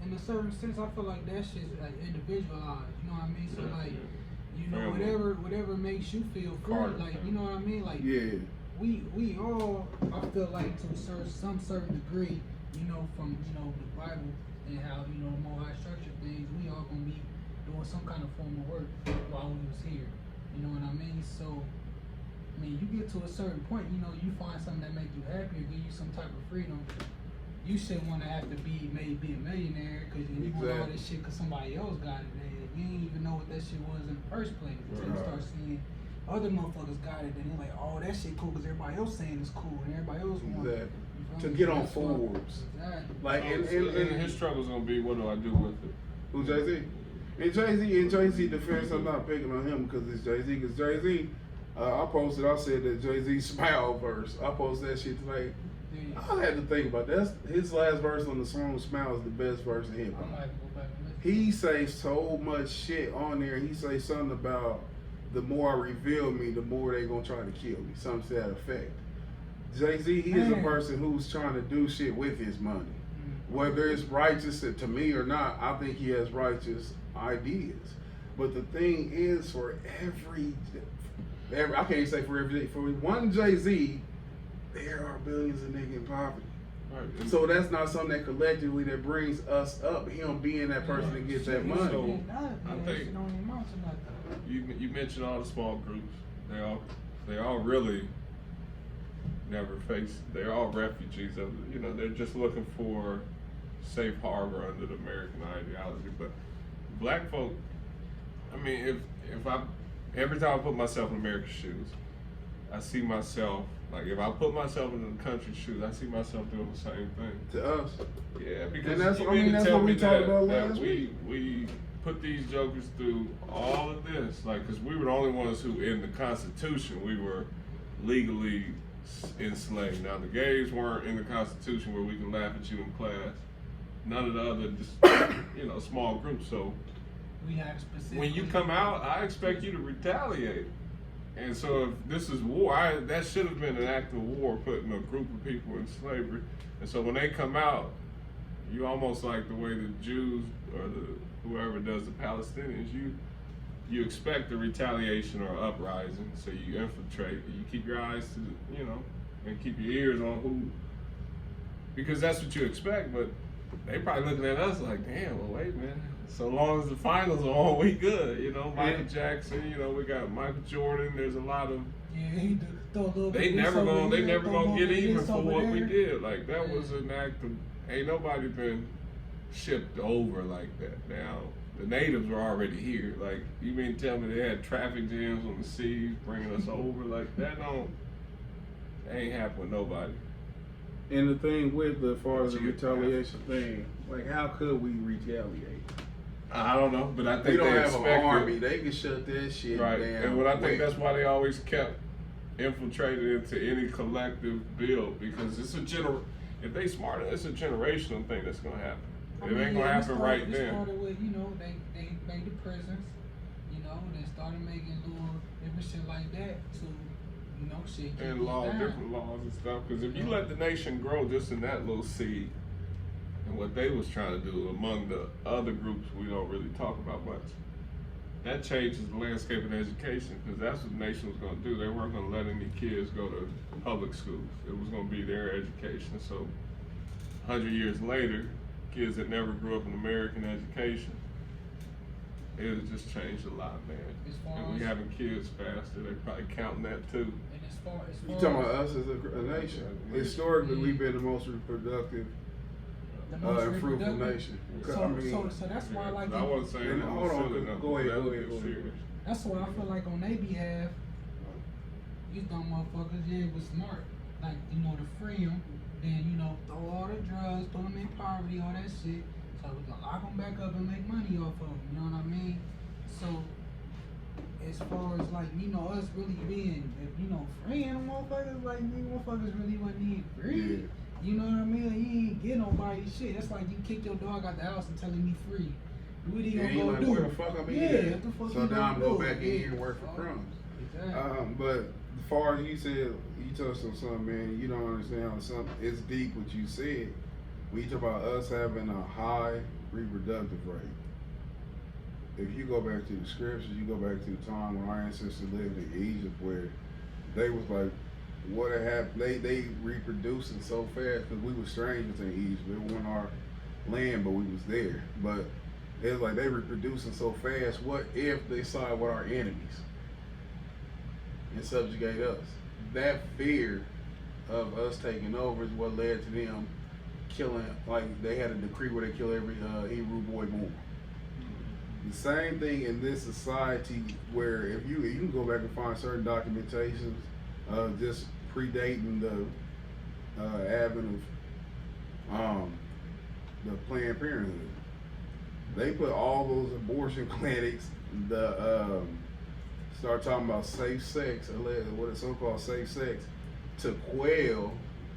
in a certain sense. I feel like that shit's like individualized. You know what I mean? So Yeah, like, yeah. you know, Family. whatever makes you feel free. Carter Like, family. you know what I mean? Like, Yeah. we all, I feel like to some certain degree, you know, from the Bible and how the more high structured things, we all gonna be doing some kind of form of work while we was here. You know what I mean? So. I mean, you get to a certain point, you find something that make you happy or give you some type of freedom. You shouldn't want to have to be a millionaire because you want all this shit because somebody else got it. And you didn't even know what that shit was in the first place until you start seeing other motherfuckers got it. And they're like, oh, that shit cool because everybody else saying it's cool and everybody else wants it. To get on Forbes. Exactly. Like, and his struggle's gonna be, what do I do with it? Who, Jay-Z? In Jay-Z defense, I'm not picking on him because it's Jay-Z. Because Jay-Z, I said that Jay-Z Smile verse. I posted that shit tonight. Yeah. I had to think about that. His last verse on the song Smile is the best verse in hip I might hop. have to go back and listen. He say so much shit on there. He say something about the more I reveal me, the more they gonna try to kill me. Something to that effect. Jay-Z, he is a person who's trying to do shit with his money. Whether it's righteous to me or not, I think he has righteous ideas. But the thing is, for every I can't say for every day. For one Jay-Z, there are billions of niggas in poverty. Right. So that's not something that collectively that brings us up. Him being that person to get that money. So, I I think think- shit don't even amount to nothing. You mentioned all the small groups. They all really never faced. They're all refugees of they're just looking for safe harbor under the American ideology. But black folk, I mean, if I every time I put myself in America's shoes, I see myself like if I put myself in the country's shoes, I see myself doing the same thing. To us. Yeah, because And that's- you I mean, mean to that's tell what we me talked that, about that last week. we put these jokers through all of this, like, because we were the only ones who, in the Constitution, we were legally enslaved. Now, the gays weren't in the Constitution where we can laugh at you in class. None of the other, just, small groups. So We have specific. when you come out, I expect you to retaliate. And so if this is war, that should have been an act of war, putting a group of people in slavery. And so when they come out, you almost like the way the Jews or whoever does the Palestinians, you expect a retaliation or uprising. So you infiltrate, you keep your eyes to and keep your ears on who, because that's what you expect. But they probably looking at us like, damn, well, wait, man. So long as the finals are on, we good. Michael Jackson. We got Michael Jordan. There's a lot of. Yeah, he do throw a little They bit never this over gonna here, throw a little get bit even this for over what we there. did. Like that Yeah. was an act of. Ain't nobody been shipped over like that. Now the natives were already here. Like you mean tell me they had traffic jams on the seas bringing us over? Like that ain't happen with nobody. And the thing with the far as the You- retaliation thing, like how could we retaliate? I don't know, but I think We don't they have an expected- army. They can shut that shit Right, down. and what I think quick. that's why they always kept infiltrated into any collective build, because it's if they smart, it's a generational thing that's gonna happen. It ain't gonna happen right It then. started with, they made the prisons, you know, then started making little different shit like that to, you know, shit. keep And us laws, down. different laws and stuff. Because if you let the nation grow just in that little seed, and what they was trying to do among the other groups we don't really talk about much, that changes the landscape of education, because that's what the nation was going to do. They weren't going to let any kids go to public schools. It was going to be their education. So 100 years later, kids that never grew up in American education, it has just changed a lot, man. As far And we as- having kids faster, they probably counting that too. And as far You talking about us as a nation? Historically, we've been the most reproductive the most and fruitful reproductive. nation. So, I mean, so that's why, like, I wasn't saying And no hold on, silly nothing, go ahead, but that go was ahead, go ahead. serious. that's why I feel like on their behalf, these dumb motherfuckers, yeah, it was smart. Like, you know, to free them, then, you know, throw all the drugs, throw them in poverty, all that shit. So we can lock them back up and make money off of them, you know what I mean? So, as far as, like, you know, us really being, you know, freeing them motherfuckers, like, these motherfuckers really wasn't even free. Yeah. You know what I mean? Like, you ain't get nobody shit. That's like you kick your dog out the house and tell him he free. What he Yeah, gonna he go like, do? where the fuck I mean? Yeah, what the fuck So he now I'm gonna go do? back in here and work for Oh, crumbs. Exactly. But as far as you said, you touched on something, man. You don't understand something. It's deep what you said. When you talk about us having a high reproductive rate. If you go back to the scriptures, you go back to the time when our ancestors lived in Egypt, where they was like, what had happened? They reproducing so fast because we were strangers in Egypt. It wasn't our land, but we was there. But it was like they reproducing so fast. What if they side with our enemies and subjugate us? That fear of us taking over is what led to them killing. Like they had a decree where they kill every Hebrew boy born. The same thing in this society, where if you can go back and find certain documentations just predating the advent of the Planned Parenthood. They put all those abortion clinics, start talking about safe sex, what is so-called safe sex, to quell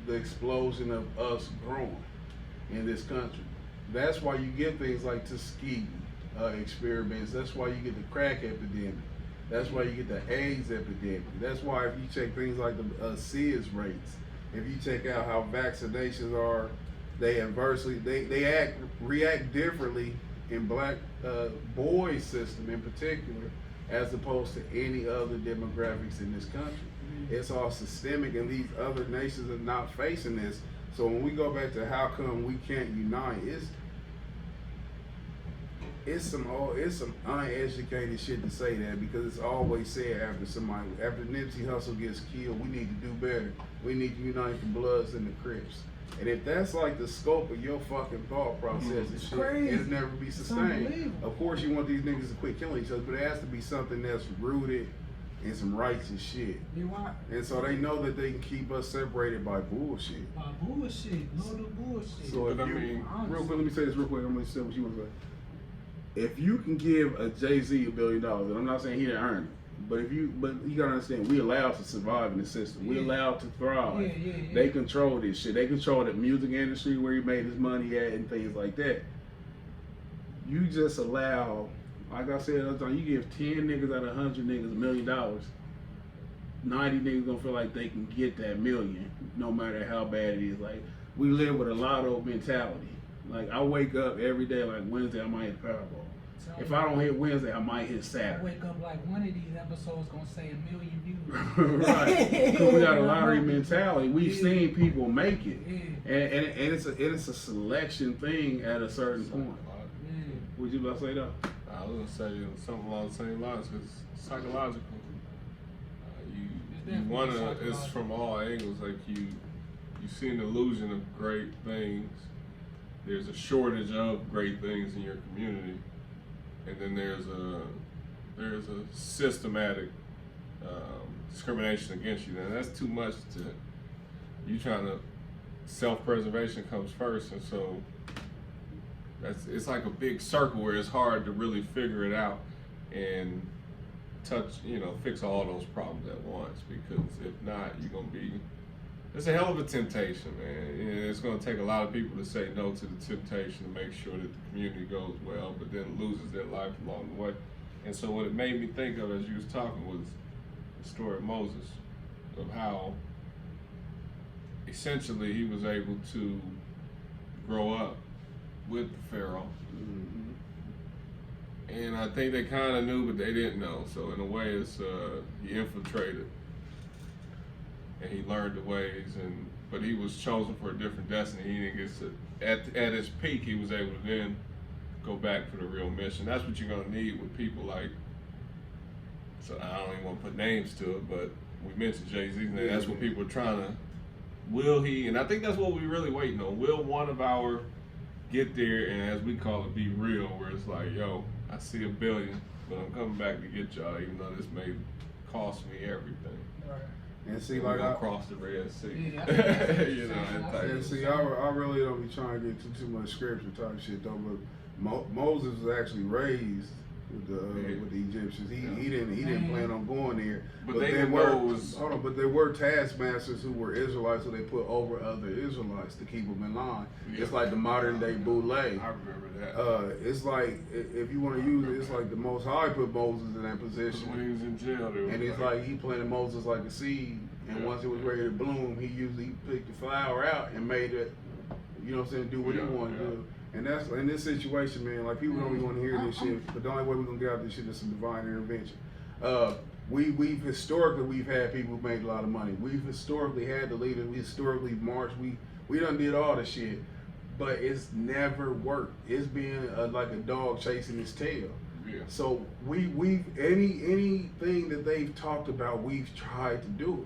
the explosion of us growing in this country. That's why you get things like Tuskegee experiments. That's why you get the crack epidemic. That's why you get the AIDS epidemic. That's why if you check things like the SIDS rates, if you check out how vaccinations are, they react differently in black boys system in particular, as opposed to any other demographics in this country. It's all systemic, and these other nations are not facing this. So when we go back to how come we can't unite, it's some uneducated shit to say that, because it's always said after Nipsey Hussle gets killed, we need to do better. We need to unite the Bloods and the Crips. And if that's like the scope of your fucking thought process, It's shit, crazy. it'll never be It's sustained. unbelievable. Of course, you want these niggas to quit killing each other, but it has to be something that's rooted in some righteous shit. You want And so they know that they can keep us separated by bullshit. my bullshit, no the bullshit. So if But I you, mean- real quick, let me say this real quick. I'm gonna say what you want to say. If you can give a Jay-Z $1 billion, and I'm not saying he didn't earn it, but you gotta understand, we allowed to survive in the system. We Yeah. allowed to thrive. Yeah. They control this shit. They control the music industry, where he made his money at, and things like that. You just allow, like I said the other time, you give 10 niggas out of 100 niggas $1 million. 90 niggas gonna feel like they can get that million, no matter how bad it is. Like, we live with a lotto mentality. Like, I wake up every day like Wednesday, I might hit Powerball. If I don't hit Wednesday, I might hit I Saturday. wake up like one of these episodes gonna say 1 million views. Right, because we got a lottery mentality. We've Yeah. seen people make it, Yeah. and it's a selection thing at a certain point. Yeah. Would you about to say that? I was gonna say something along the same lines, because psychological. You definitely wanna, it's psychological. from all angles. Like you see an illusion of great things. There's a shortage of great things in your community, and then there's a systematic discrimination against you. Now that's too much to you. Trying to self-preservation comes first, and so it's like a big circle where it's hard to really figure it out and fix all those problems at once, because if not, you're gonna be it's a hell of a temptation, man. You know, it's going to take a lot of people to say no to the temptation to make sure that the community goes well, but then loses their life along the way. And so what it made me think of as you was talking was the story of Moses, of how essentially he was able to grow up with the Pharaoh. And I think they kind of knew, but they didn't know. So in a way, it's he infiltrated, and he learned the ways. But he was chosen for a different destiny. He didn't get to, at his peak, he was able to then go back for the real mission. That's what you're gonna need with people like. So I don't even want to put names to it, but we mentioned Jay-Z's name. That's what people are trying to. Will he? And I think that's what we really waiting on. Will one of our get there and, as we call it, be real? Where it's like, yo, I see $1 billion, but I'm coming back to get y'all, even though this may cost me everything. Right. And see, We're like gonna I cross the Red Sea. Yeah, You know, that type and of see, I really don't be trying to get too much scripture type shit though. But Moses was actually raised with the Egyptians. He didn't plan on going there. But they didn't know it was. Hold on, but there were taskmasters who were Israelites, so they put over other Israelites to keep them in line. Yeah. It's like the modern day boule. I remember that. It's like, if you want to use it, it's like the Most High put Moses in that position. When he was in jail, there was And it's like he planted Moses like a seed, and once it was ready to bloom, he picked the flower out and made it, you know what I'm saying, do what he wanted to do. And that's in this situation, man. Like, people don't even want to hear this shit, but the only way we're gonna get out of this shit is some divine intervention. We've historically had people who made a lot of money. We've historically had the leaders. We historically marched. We done did all the shit, but it's never worked. It's been like a dog chasing its tail. Yeah. So we've anything that they've talked about, we've tried to do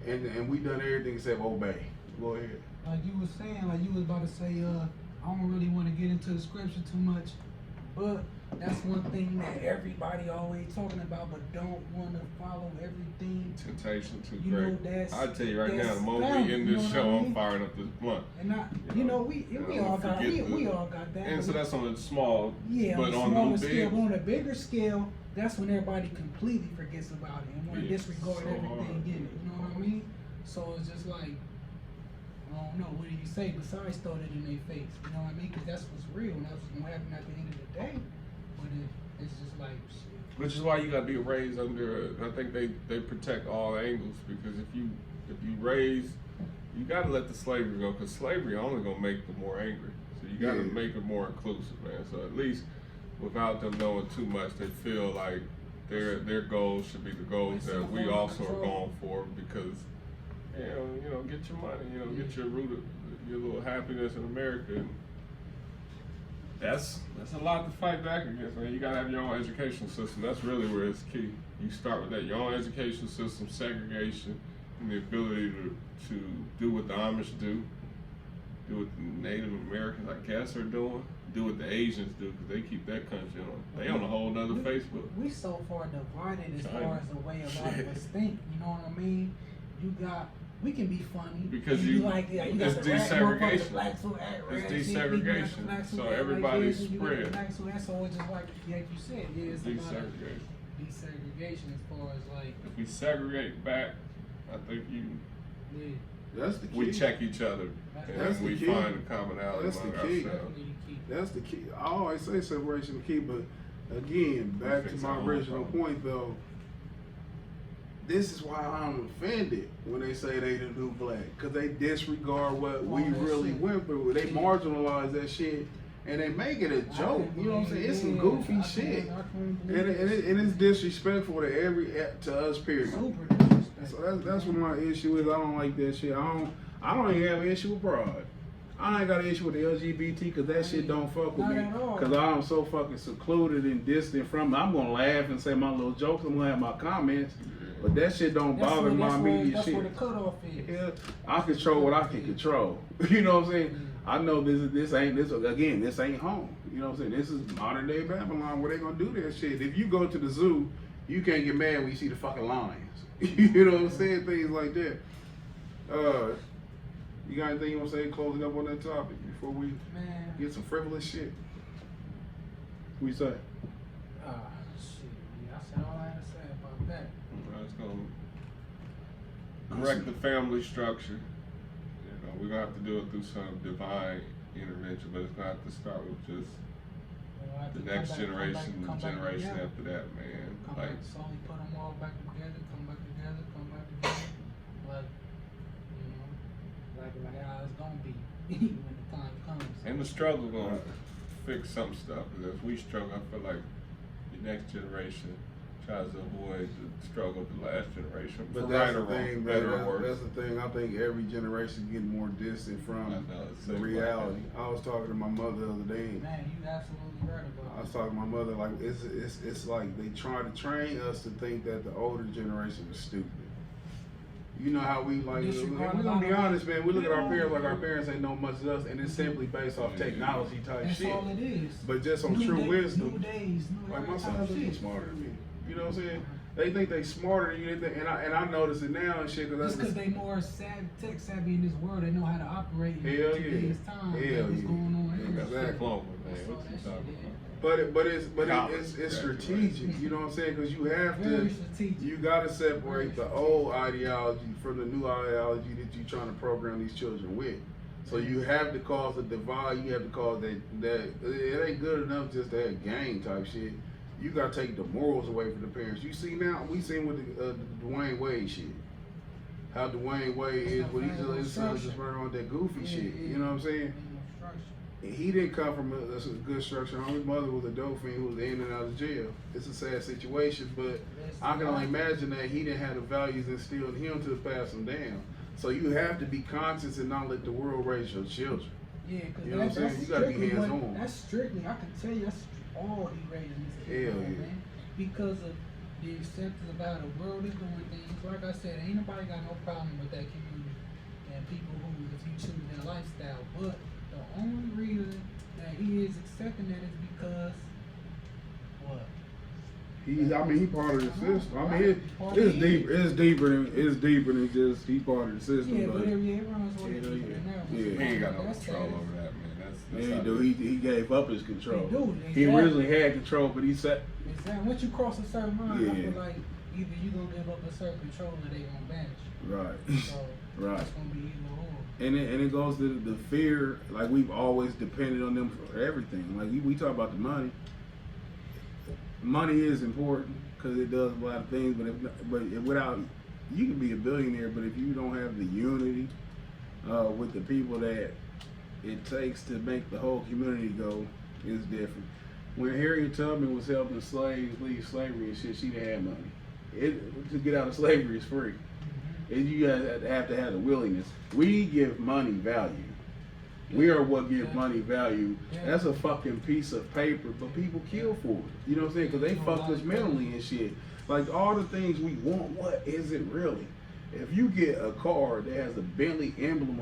it, and we've done everything except obey. Go ahead. Like you was saying, like you was about to say, I don't really want to get into the scripture too much, but that's one thing that everybody always talking about, but don't want to follow everything. Temptation too You great. know, that's- I tell you right now, the that's moment them, we end you this know show, what I I'm mean? firing up this blunt. And I, You know, we all got we all got that. And but so that's on a small, yeah, but on a on smaller the scale, big. but on a bigger scale, that's when everybody completely forgets about it and want to Yeah, disregard so everything hard. in it. You know what I mean? So it's just like, I don't know, what do you say besides throw it in their face? You know what I mean? Because that's what's real, and that's what's gonna happen at the end of the day. But it's just like shit. Which is why you gotta be raised under. I think they protect all angles, because if you raise, you gotta let the slavery go, because slavery only gonna make them more angry. So you gotta make it more inclusive, man. So at least without them knowing too much, they feel like their goals should be the goals that we also are going for, because you know, get your money, get your root of your little happiness in America. And that's a lot to fight back against, man. You gotta have your own educational system. That's really where it's key. You start with that, your own educational system, segregation, and the ability to do what the Amish do what the Native Americans, I guess, are doing, do what the Asians do, because they keep that country on. They on a whole nother Facebook. We so far divided as far as the way a lot of us think. You know what I mean? We can be funny Because and you- got it's the desegregation. blacks who act It's racist, you got the desegregation. blacks who So act like everybody's this, and you got the spread. blacks who act, so it's just like you said, yeah, it's a lot of Desegregation. Desegregation as far as like, If we segregate back, I think yeah, That's the key. we check each other That's and the we key. find a commonality That's the among key. ourselves. definitely the key. That's the key. I always say separation the key, but again, back to Fix my our own original problem. point though. This is why I'm offended when they say they the new black, because they disregard what we All that really shit. went through. They marginalize that shit and they make it a joke. You know what I'm saying? It's some goofy shit, and it's disrespectful to us. Period. Super disrespectful. So that's what my issue is. I don't like that shit. I don't even have an issue with pride. I ain't got an issue with the LGBT because that shit don't fuck with Not me. at all. Because I'm so fucking secluded and distant from it. I'm gonna laugh and say my little jokes. I'm gonna have my comments, but that shit don't bother my immediate That's shit. where the cutoff is. Yeah, I control what I can control. You know what I'm saying? I know this ain't home. You know what I'm saying? This is modern day Babylon where they gonna do that shit. If you go to the zoo, you can't get mad when you see the fucking lions. You know what I'm saying? Things like that. You got anything you want to say closing up on that topic before we Man. get some frivolous shit? What you say? Shit, yeah, I said all I had to say about that. That's gonna correct the family structure. You know, we're gonna have to do it through some divine intervention, but it's gonna have to start with just the next generation, the generation after that, man. Come Like, back, slowly put them all back together, come back together, come back together. Like, you know, like how it's gonna be when the time comes. and the struggle gonna fix some stuff. Because if we struggle, I feel like the next generation tries to avoid the struggle of the last generation. For But right that's or the wrong, thing, better or man. worse. That's the thing. I think every generation getting more distant I from know, it's the like reality. I was talking to my mother the other day. Man, you absolutely right about I was talking to my mother, like it's like they try to train us to think that the older generation is stupid. You know how we like, we're gonna be honest, man, we look at our parents like our parents ain't know much of us, and it's simply based off technology type That's shit. all it is. But just on New true day- wisdom, New days, new like my era son type is shit. smarter than me. You know what I'm saying? They think they smarter than you, and I notice it now and shit, Just cause because they more tech savvy in this world, they know how to operate in Hell today's yeah. time. Hell Like, what's yeah. going on here? Exactly. Diploma, man. That's all What you that talking shit, about? It's strategic, you know what I'm saying? Because you have Very to, strategic. you got to separate the old ideology from the new ideology that you're trying to program these children with. So you have to cause a divide. You have to cause that it ain't good enough just to have gang type shit. You got to take the morals away from the parents. You see now, we seen with the Dwayne Wade shit. How Dwayne Wade is, but his son just running on that goofy shit. You know what I'm saying? He didn't come from a good structure. His mother was a dope fiend who was in and out of jail. It's a sad situation, but I can only imagine that he didn't have the values instilled in him to pass them down. So you have to be conscious and not let the world raise your children. Yeah, because You know what I'm saying? You gotta be strictly hands-on. That's strictly, I can tell you, that's all he raising his kids Hell on, yeah. man. Because of the acceptance of how the world is doing things. Like I said, ain't nobody got no problem with that community and people who, if you choose their lifestyle. But the only reason that he is accepting that is because what? He part of the system. I mean, it's deeper than just he part of the system. Yeah, but but everyone's what Yeah, it is. yeah. He ain't got no That's control sad. over that, man. That's yeah, how dude, he gave up his control. He do, He exactly. originally had control, but he said, Exactly. Once you cross a certain line, Yeah. I feel like either you gonna give up a certain control or they gonna banish. right. So Right. it's gonna be either or. And it goes to the fear, like we've always depended on them for everything. Like we talk about the money. Money is important because it does a lot of things, but without, you can be a billionaire, but if you don't have the unity with the people that it takes to make the whole community go, it's different. When Harriet Tubman was helping slaves leave slavery and shit, she didn't have money. To get out of slavery is free. And you have to have the willingness. We give money value. We are what give money value. That's a fucking piece of paper, but people kill for it. You know what I'm saying? Because they fucked us mentally and shit. Like all the things we want, what is it really? If you get a car that has a Bentley emblem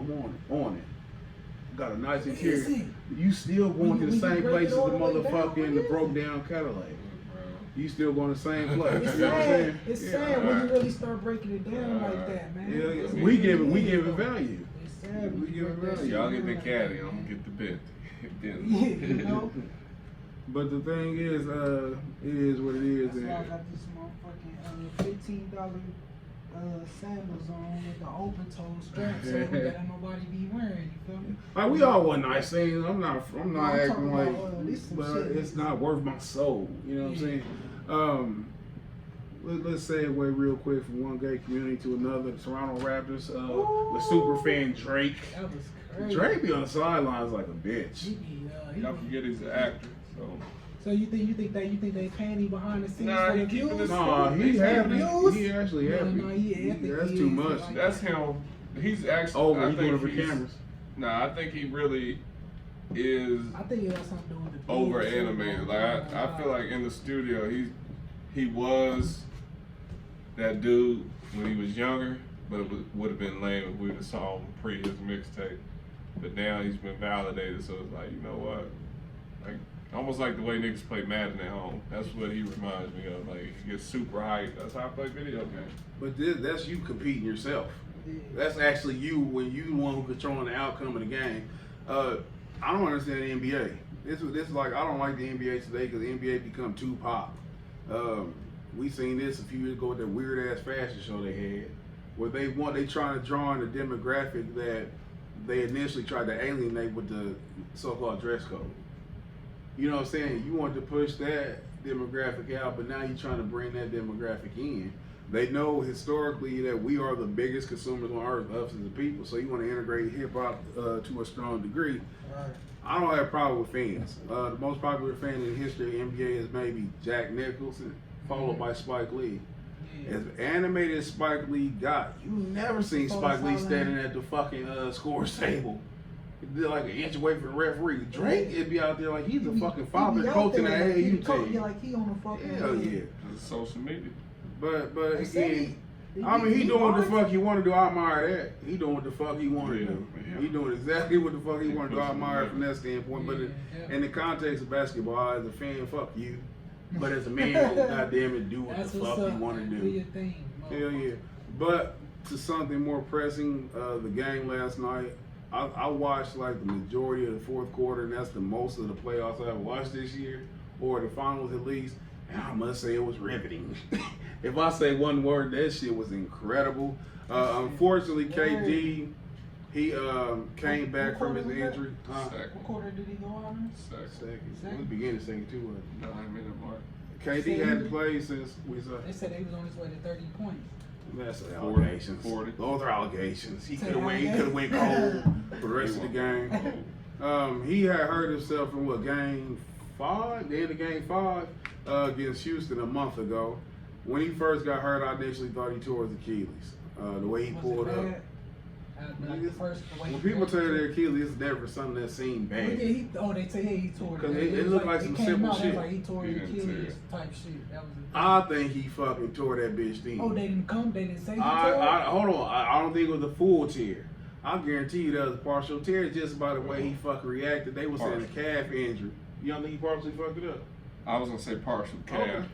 on it, got a nice interior, you still going to the same place as the motherfucking the broke down Cadillac. You still going to the same place. It's You know what I'm sad. saying? It's Yeah. sad when you really start breaking it down like that, man. Yeah, we give it value. It's sad when We you give it break that value. shit Y'all get down the like caddy, that, I'm gonna man. get the bit. Yeah, you know? But the thing is, it is what it is. That's why I And got this motherfucking $15 sandals on with the open toe straps so that nobody be wearing. You feel me? like we all want nice things. I'm not I'm acting talking like, about, this some but shit. it's not worth my soul. You know what I'm Yeah. saying? Let's segue real quick from one gay community to another. Toronto Raptors with super fan Drake. That was crazy. Drake be on the sidelines like a bitch. He be, Y'all forget he's an actor, so. So you think they panty behind the scenes Nah, for he the keeping views? his- Nah, he He's happy. views? He actually No, happy. no, he happy. That's He too is. much. Like- That's him. He's actually. Over, I he's doing it think for cameras. Nah, I think he really is I think it got something to do with the over views, too, animated. bro. Like I feel like in the studio he was that dude when he was younger, but it would have been lame if we would have saw him pre his mixtape. But now he's been validated, so it's like, you know what? Like almost like the way niggas play Madden at home. That's what he reminds me of. Like he gets super hyped. That's how I play video games. But that's you competing yourself. Yeah. That's actually you when you the one who controlling the outcome of the game. I don't understand the NBA. This is like I don't like the NBA today because the NBA become too pop. We seen this a few years ago with that weird ass fashion show they had. where they trying to draw in the demographic that they initially tried to alienate with the so-called dress code. You know what I'm saying? You want to push that demographic out, but now you're trying to bring that demographic in. They know historically that we are the biggest consumers on earth, us as a people. So you want to integrate hip hop to a strong degree. Right. I don't have a problem with fans. The most popular fan in the history of NBA is maybe Jack Nicholson, followed by Spike Lee. Yeah. As animated as Spike Lee got, you never seen Spike Lee standing at the fucking scores table. They're like an inch away from the referee. Drake, it'd be out there like he's a fucking father coaching that AAU team. Yeah, like he on the fucking. Hell yeah. It's social media. But again, I mean, he doing what the fuck he want to do. I admire that. He doing what the fuck he want to do. Yeah. He doing exactly what the fuck he want to do. I admire it from that standpoint. But in the context of basketball, as a fan, fuck you. But as a man, goddamn it, do what the fuck you want to do. Do your thing. Hell yeah. But to something more pressing, the game last night, I watched like the majority of the fourth quarter, and that's the most of the playoffs I've watched this year, or the finals at least. And I must say it was riveting. If I say one word, that shit was incredible. Unfortunately, KD, he came back from his injury. What quarter did he go out in? Second. It was beginning second too. 9-minute mark. KD hadn't played since we saw. They said he was on his way to 30 points. That's allegations. 40. Those are allegations. He could have went cold for the rest of the game. He had hurt himself in game 5, the end of game 5 against Houston a month ago. When he first got hurt, I initially thought he tore his Achilles. The way he pulled up. When people tell you their Achilles, it's never something that seemed bad. They say he tore it. Because it looked like some simple shit. Like he tore his Achilles type shit. That was I think he fucking tore that bitch thin. Oh, they didn't come. They didn't say he tore it. Hold on. I don't think it was a full tear. I guarantee you that was a partial tear just by the way he fucking reacted. They were saying a calf injury. You don't think he partially fucked it up? I was gonna say partial calf. Okay.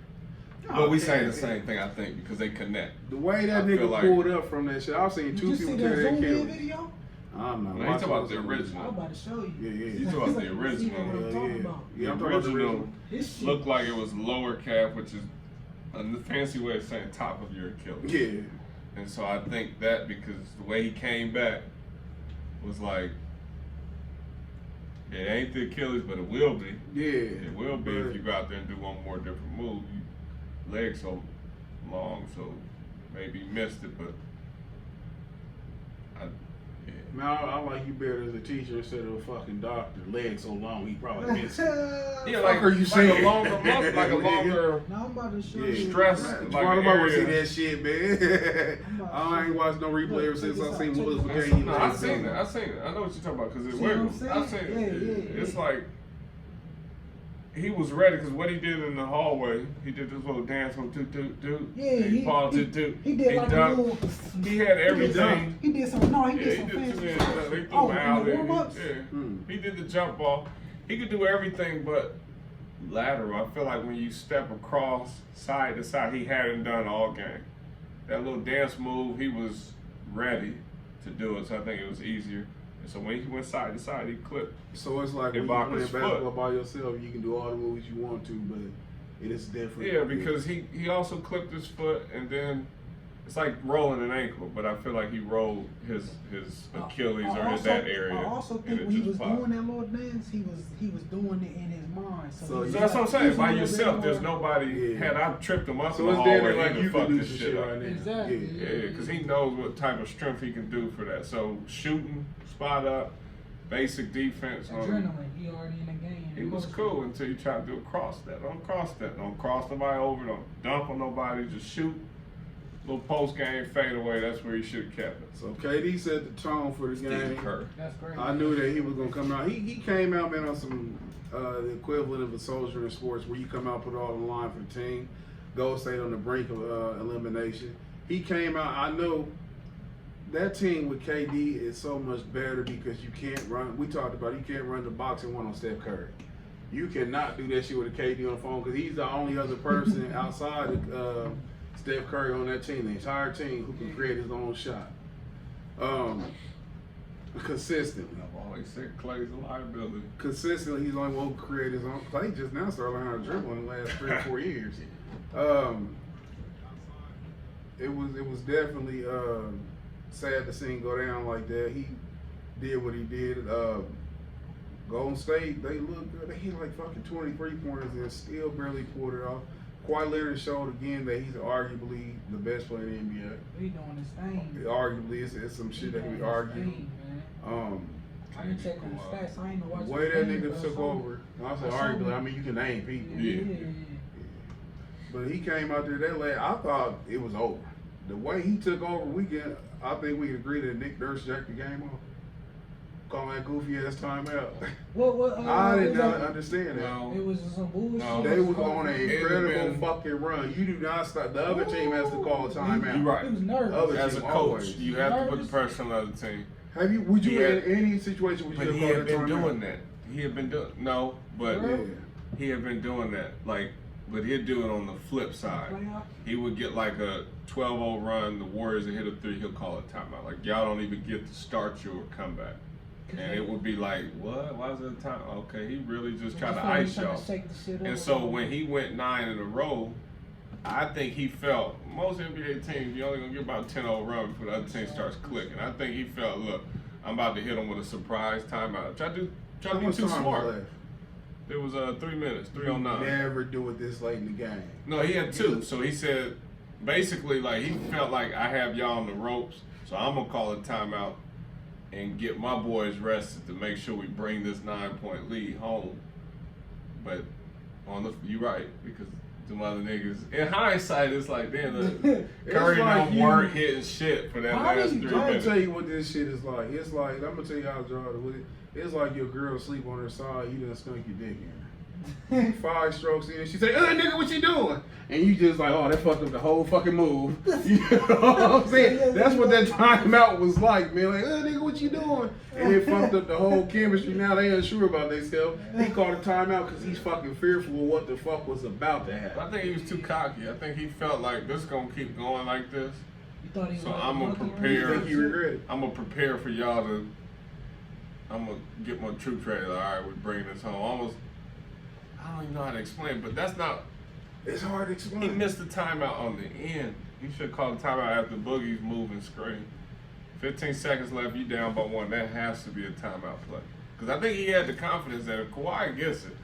But we saying the same thing, I think, because they connect. The way that I feel nigga like- pulled up from that shit, I've seen two people tear their Achilles. Video? I'm not No, you talking about the I'm original. about to show you. Yeah. You talking about the original. I'm talking about. Yeah, I'm The talking about the original original. This shit. looked like it was lower calf, which is a fancy way of saying top of your Achilles. Yeah. And so I think that because the way he came back was like, it ain't the Achilles, but it will be. Yeah. It will be if you go out there and do one more different move. Your legs so long, so maybe you missed it, but Man, I like you better as a teacher instead of a fucking doctor. Legs so long, he probably missed it. yeah, Fuck are you saying? a longer, like a longer Now I'm about to show Yeah. you. stress, Like like I'm an about to see area. that shit, man. I ain't watched no replay ever since I seen Willis McGahee. No, I seen it. I know what you're talking about because it See what I'm wiggled. saying? I seen it. Yeah. It's like he was ready because what he did in the hallway, he did this little dance from toot. Yeah, he paused toot. He did like dunked. a little. He had everything. He did some. No, he Yeah, did he some did fancy some. stuff. They threw Oh, him in out the there. warm-ups? He did the jump ball. He could do everything but lateral. I feel like when you step across side to side, he hadn't done all game. That little dance move, he was ready to do it, so I think it was easier. And so when he went side to side, he clipped. So it's like when you Ibaka's play foot. basketball by yourself, you can do all the moves you want to, but it is different. Yeah, because he also clipped his foot, and then it's like rolling an ankle, but I feel like he rolled his Achilles or in that area. I also and think it when he just was popped. doing that little dance, he was doing it in his mind. So he was So that's what I'm saying. he was By a little yourself, bit there's more- nobody. Yeah. Had I tripped him up So in the it's damn hallway, near like he'd you have fucked can do this some shit shit up. right now. Exactly. Yeah. Yeah, because he knows what type of strength he can do for that. So shooting, spot up, basic defense. Adrenaline. He already in the game. He was cool until you try to do a cross that. Don't cross that. Don't cross nobody over. Don't dunk on nobody. Just shoot. Little post game fade away. That's where he should have kept it. So KD set the tone for the Steve game. Kerr. That's great. I knew that he was gonna come out. He came out, man, on some the equivalent of a soldier in sports, where you come out, put it all on the line for the team. Gold State on the brink of elimination. He came out. I know that team with KD is so much better because you can't run. We talked about you can't run the boxing one on Steph Curry. You cannot do that shit with a KD on the phone because he's the only other person outside of Steph Curry on that team, the entire team, who can create his own shot. Consistently. I've always said Clay's a liability. Consistently, he's the only one who created his own. Clay just now started learning how to dribble in the last 3 or 4 years. it was definitely sad to see him go down like that. He did what he did. Golden State, they look good. They hit like fucking 23 pointers and still barely pulled it off. Kawhi Leonard showed again that he's arguably the best player in the NBA. He doing his thing. Arguably, it's some shit that we argue. I didn't check on the stats. I ain't know watch The way that nigga took over, I said arguably, I mean, you can name people. Yeah. But he came out there that late. I thought it was over. The way he took over weekend, I think we can agree that Nick Nurse jacked the game off. Calling that goofy ass timeout. What, I did not understand that. No. It was some bullshit. No. They was on an It incredible been- fucking run. You do not stop. The other team has to call a timeout. You right. He was nervous. Other As a team coach, always. you have to put the pressure on the other team. Have you? Would you He had- in any situation would you But have he called had a been timeout? doing that. He had been doing but Yeah. he had been doing that. But he'd do it on the flip side. Playoff? He would get like a 12-0 run. The Warriors would hit a 3. He'll call a timeout. Like y'all don't even get to start your comeback. And it would be like, what? Why is it a time? Okay, he really just tried to ice y'all. And so when he went 9 in a row, I think he felt, most NBA teams, you're only going to get about 10-0 run before the other team starts clicking. I think he felt, look, I'm about to hit him with a surprise timeout. Try to How be much too time smart. was left? It was 3 minutes, 3:09. Never do it this late in the game. No, he had 2. So he said, basically, like, he felt like I have y'all on the ropes, so I'm going to call a timeout and get my boys rested to make sure we bring this 9-point lead home. But you're right, because them other niggas, in hindsight, it's like, damn, Curry like don't work hitting shit for that last 3 I'm gonna minutes. tell you what this shit is like. It's like, I'm gonna tell you how to draw it with it. It's like your girl sleep on her side, you done skunk your dick in her. 5 strokes in, she say, nigga, what you doing? And you just like, oh, that fucked up the whole fucking move. You know what I'm saying? That's what that timeout was like, man. Like, nigga, what you doing? And it fucked up the whole chemistry. Now they unsure about themselves. He called a timeout because he's fucking fearful of what the fuck was about to happen. I think he was too cocky. I think he felt like this gonna keep going like this. You thought he was So like I'm a gonna monkey prepare. You think he regretted? I'm gonna prepare for y'all to. I'm gonna get my troops ready. Like, all right, we're bringing this home. Almost. I don't even know how to explain, but that's not. It's hard to explain. He missed the timeout on the end. He should call the timeout after Boogie's moving screen. 15 seconds left. You down by 1. That has to be a timeout play. Because I think he had the confidence that if Kawhi gets it.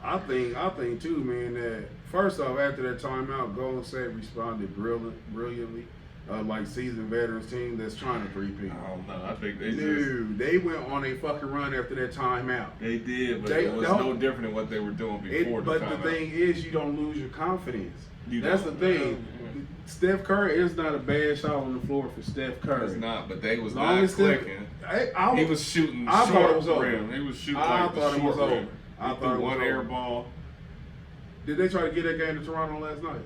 I think too, man, that first off, after that timeout, Golden State responded brilliantly. Like seasoned veterans team that's trying to three-peat. I don't know. I think they Dude, they went on a fucking run after that timeout. They did, but They it was don't- no different than what they were doing before But the timeout. the thing is, you don't lose your confidence. You That's don't. the thing. Steph Curry is not a bad shot on the floor for Steph Curry. It's not, but they was As long not as Steph- clicking. I He was shooting I thought short it was over. rim. He was shooting I like the thought it was short rim. over. I He thought threw it was one over. air ball. Did they try to get that game to Toronto last night?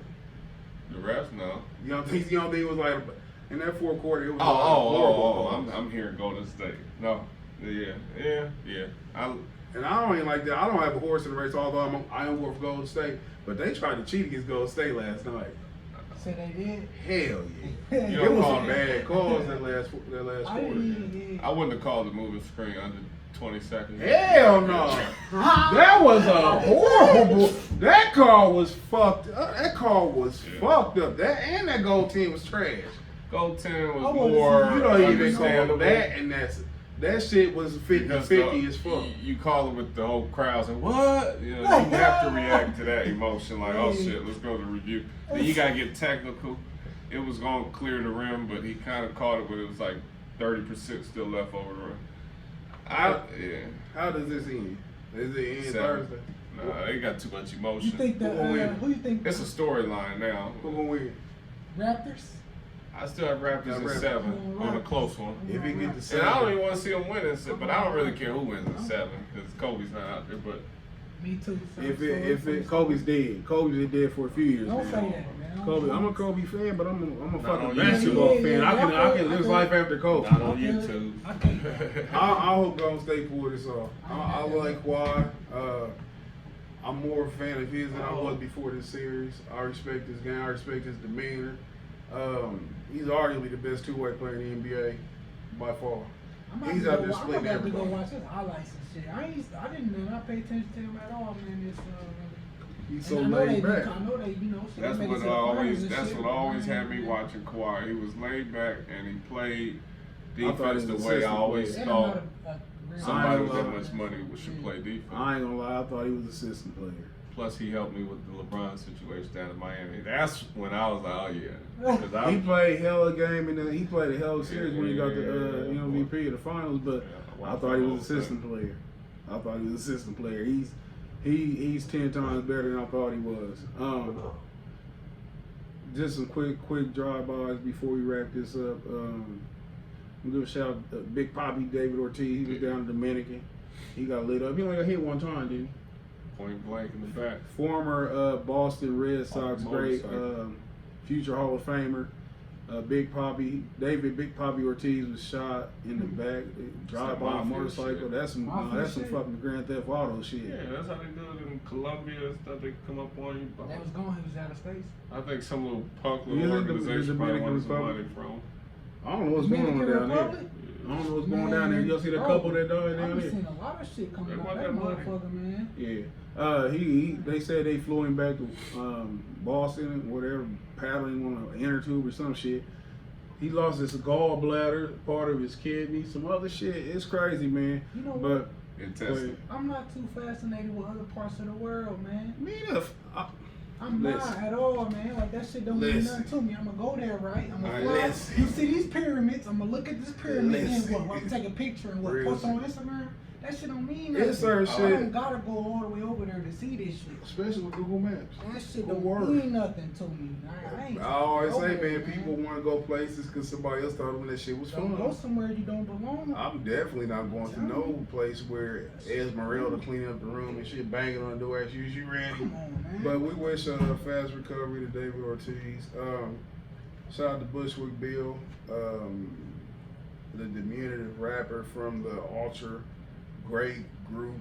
The rest, no. You don't think it was like in that fourth quarter? It was horrible. I'm hearing Golden State. No, yeah. And I don't even like that. I don't have a horse in the race, although I am for Golden State. But they tried to cheat against Golden State last night. Say they did. Hell yeah! You It don't was call some it. bad calls that last I quarter. didn't even. I wouldn't have called the moving screen under 20 seconds. Hell no! That was a horrible. That call was fucked up. That call was fucked up. That goal team was trash. Goal 10 was I wanna see- more You don't even call understandable. that, and that shit was 50-50 as fuck. You call it with the whole crowd and what? You know, you have to react to that emotion like, oh shit, let's go to review. Then you gotta get technical. It was gonna clear the rim, but he kind of caught it when it was like 30% still left over the rim. How does this end? Is it end 7. Thursday? Nah, they got too much You emotion. think that? Who gonna win? Who you think? It's a storyline now. Who gonna win? Raptors. I still have Raptors Got in Raptors. 7 on a close one. If it get to And I don't 7, even want to see them win in 7, but I don't really care who wins in 7 because Kobe's not out there. But Me too. Kobe's dead. Kobe's been dead for a few years. Don't now. say that, man. Kobe, I'm a Kobe fan, but I'm a Not fucking on basketball YouTube. fan. I can live life after Kobe. not on YouTube. I hope Golden State pull this off. I like Kawhi. I'm more a fan of his than I was before this series. I respect his game. I respect his demeanor. He's arguably the best two-way player in the NBA by far. He's out there splitting I'm about to go everybody. watch his highlights and shit. I didn't pay attention to him at all, man. He's so And I know laid back. I know they, you know, shit, That's they made what it to the finals always. and That's shit, what but always man, had me watching Kawhi. He was laid back and he played I thought he defense the was way I assistant always And thought real somebody with I ain't that gonna much money should play defense. I ain't gonna lie, I thought he was assistant player. Plus, he helped me with the LeBron situation down in Miami. That's when I was like, oh yeah, 'cause I He played hella game and then he played a hella series when he got the Yeah, MVP of the finals, but Yeah, I thought he was assistant player. I thought he was assistant player. He's 10 times better than I thought he was. Just some quick drive-bys before we wrap this up. I'm gonna give a shout out to Big Poppy David Ortiz. He was down in Dominican. He got lit up. He only got hit one time, didn't he? point blank in the back. Former Boston Red Sox Off the great, motorcycle. future Hall of Famer. Big Poppy Ortiz was shot in the back, drive by a mafia motorcycle. shit. That's some Mafia shit? fucking Grand Theft Auto shit. Yeah, that's how they do it in Colombia and stuff. They come up on you. They was gone, he was out of states. I think some little punk You little think the organization probably Dominican wanted some money Republic? from. I don't know what's going on Dominican down there. Republic? I don't know what's going down there. You see the couple that died down I've there? seen a lot of shit coming They out want that that money. motherfucker, man. Yeah. They said they flew him back to Boston, whatever, paddling on an inner tube or some shit. He lost his gallbladder, part of his kidney, some other shit. It's crazy, man. You know But Intestine. I'm not too fascinated with other parts of the world, man. I'm Listen. not at all, man. Like that shit don't mean Listen. nothing to me. I'm gonna go there, right? I'm gonna Alright, fly. listen. You see these pyramids? I'm gonna look at this pyramid Listen. and what? Take a picture and what? Real Post on shit. Instagram? That shit don't mean It's nothing. certain I shit. don't gotta go all the way over there to see this shit. Especially with Google Maps. That shit Good don't word. mean nothing to me. I ain't I always trying to say, go man, there, people want to go places because somebody else told them that shit was Don't go fun. somewhere you don't belong. I'm definitely not going to no place where Esmeralda clean up the room and shit, banging on the door, as you ready. Come on, man. But we wish a fast recovery to David Ortiz. Shout out to Bushwick Bill, the diminutive rapper from the Ultra great group.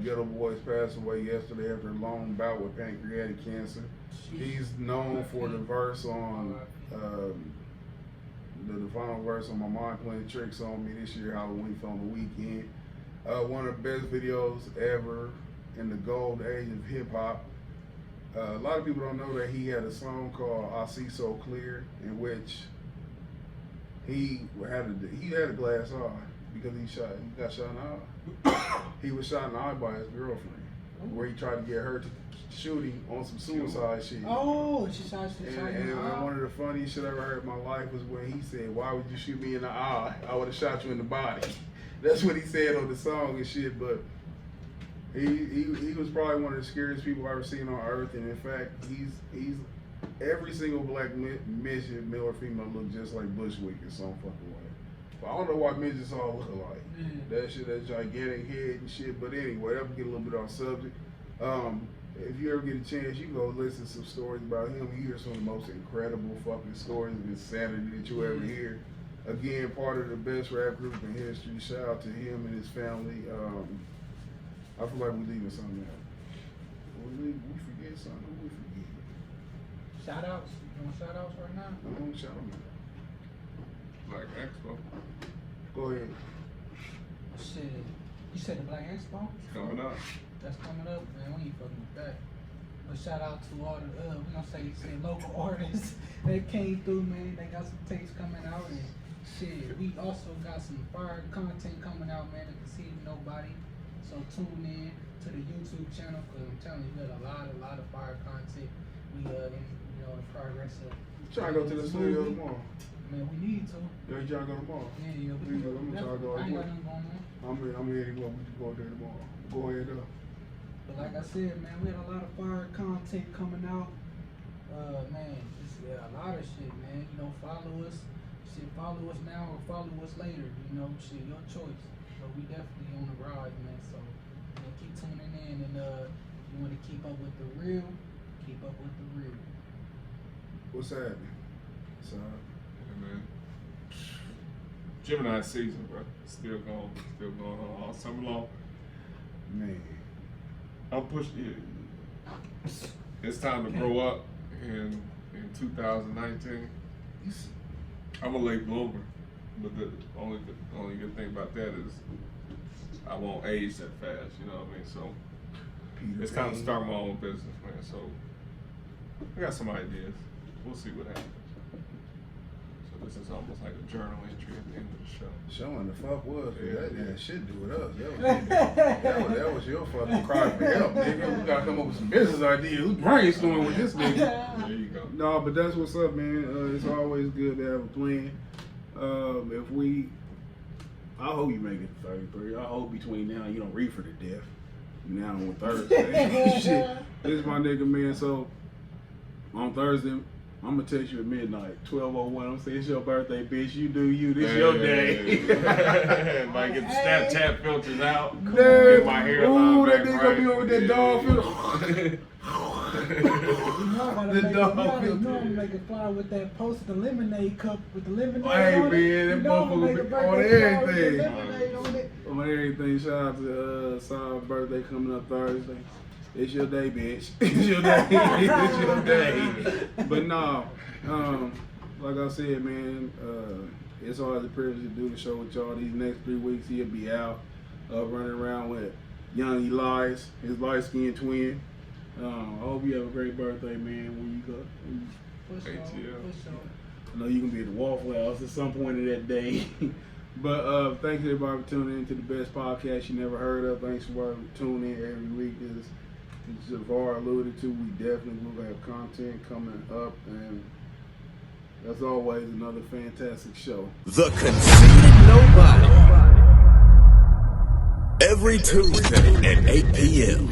Ghetto Boys passed away yesterday after a long bout with pancreatic cancer. He's known for the verse on the final verse on My Mind Playing Tricks on Me this year, Halloween on the weekend. One of the best videos ever in the gold age of hip hop. A lot of people don't know that he had a song called "I See So Clear," in which he had a glass eye because he got shot in the eye. He was shot in the eye by his girlfriend, where he tried to get her to shoot him on some suicide shit. Oh, she shot And one of the funniest shit I ever heard in my life was when he said, "Why would you shoot me in the eye? I would have shot you in the body." That's what he said on the song and shit. But he was probably one of the scariest people I've ever seen on earth. And in fact, he's every single black midget, male or female, look just like Bushwick in some fucking way. But I don't know why midgets all look alike. That shit, that gigantic head and shit. But anyway, that would get a little bit off subject. If you ever get a chance, you go listen to some stories about him. You hear some of the most incredible fucking stories of insanity that you ever hear. Again, part of the best rap group in history. Shout out to him and his family. I feel like we're leaving something out. We forget something. We forget. Shout outs. You want shout outs right now? I don't shout them out. Black Expo. Go ahead. Shit. You said the Black Expo? Coming up. That's coming up, man. We ain't fucking with that. But shout out to all the we gonna say local artists that came through, man. They got some tapes coming out and shit. We also got some fire content coming out, man. At Conceited Knowbody. So tune in to the YouTube channel because I'm telling you, we got a lot of fire content. We in progress of Try to go to the studio tomorrow. Man, we need to. Yeah, you trying to go tomorrow? Yeah, We go. I'm gonna try to go. I ain't got nothing going on. I'm ready to go. We can go there tomorrow. Go ahead though. But like I said, man, we had a lot of fire content coming out. Man, just a lot of shit, man. You know, follow us. Shit, follow us now or follow us later. You know, shit, your choice. But we definitely on the rise, man. So, keep tuning in and you want to keep up with the real, keep up with the real. What's happening? So, Yeah, man. Gemini season, bro. Still going on all summer long. man, I'm pushing it. It's time to grow up in 2019. I'm a late bloomer, but the only good thing about that is I won't age that fast. You know what I mean? So Peter it's time to Pan. start my own business, man. So I got some ideas. We'll see what happens. So this is almost like a journal entry at the end of the show. Showing the fuck was, Yeah, that yeah. damn shit do with us. That was your fucking cry for help, nigga. We gotta come up with some business ideas. We brainstorming with this nigga. There you go. No, but that's what's up, man. It's always good to have a plan. I hope you make it to 33. I hope between now you don't reefer to death. Now on Thursday. Shit. This is my nigga, man. So on Thursday, I'm gonna text you at midnight, 12:01. I'm saying it's your birthday, bitch. You do you. This your day. Might get the Snapchat filters out. Damn. Get my hairline Ooh, that back nigga right. be over with that dog filter. The The dog filter. I'm making fly with that post the lemonade cup with the lemonade Hey, on it. man, that You know I'm gonna motherfucker make a be birthday on fly with the everything. lemonade on it. On everything, shout out to Saul's birthday coming up Thursday. It's your day, bitch. It's your day. It's your day. But no, like I said, man, it's always a privilege to do the show with y'all. These next 3 weeks, he'll be out running around with young Elias, his light-skinned twin. I hope you have a great birthday, man, when you go. For sure, ATL. for sure. I know you can be at the Waffle House at some point of that day. But thanks everybody for tuning in to the best podcast you never heard of. Thanks for tuning in every week. As Javar alluded to, we definitely will have content coming up, and as always, another fantastic show. The Conceited Knowbody. Every Tuesday at 8 p.m.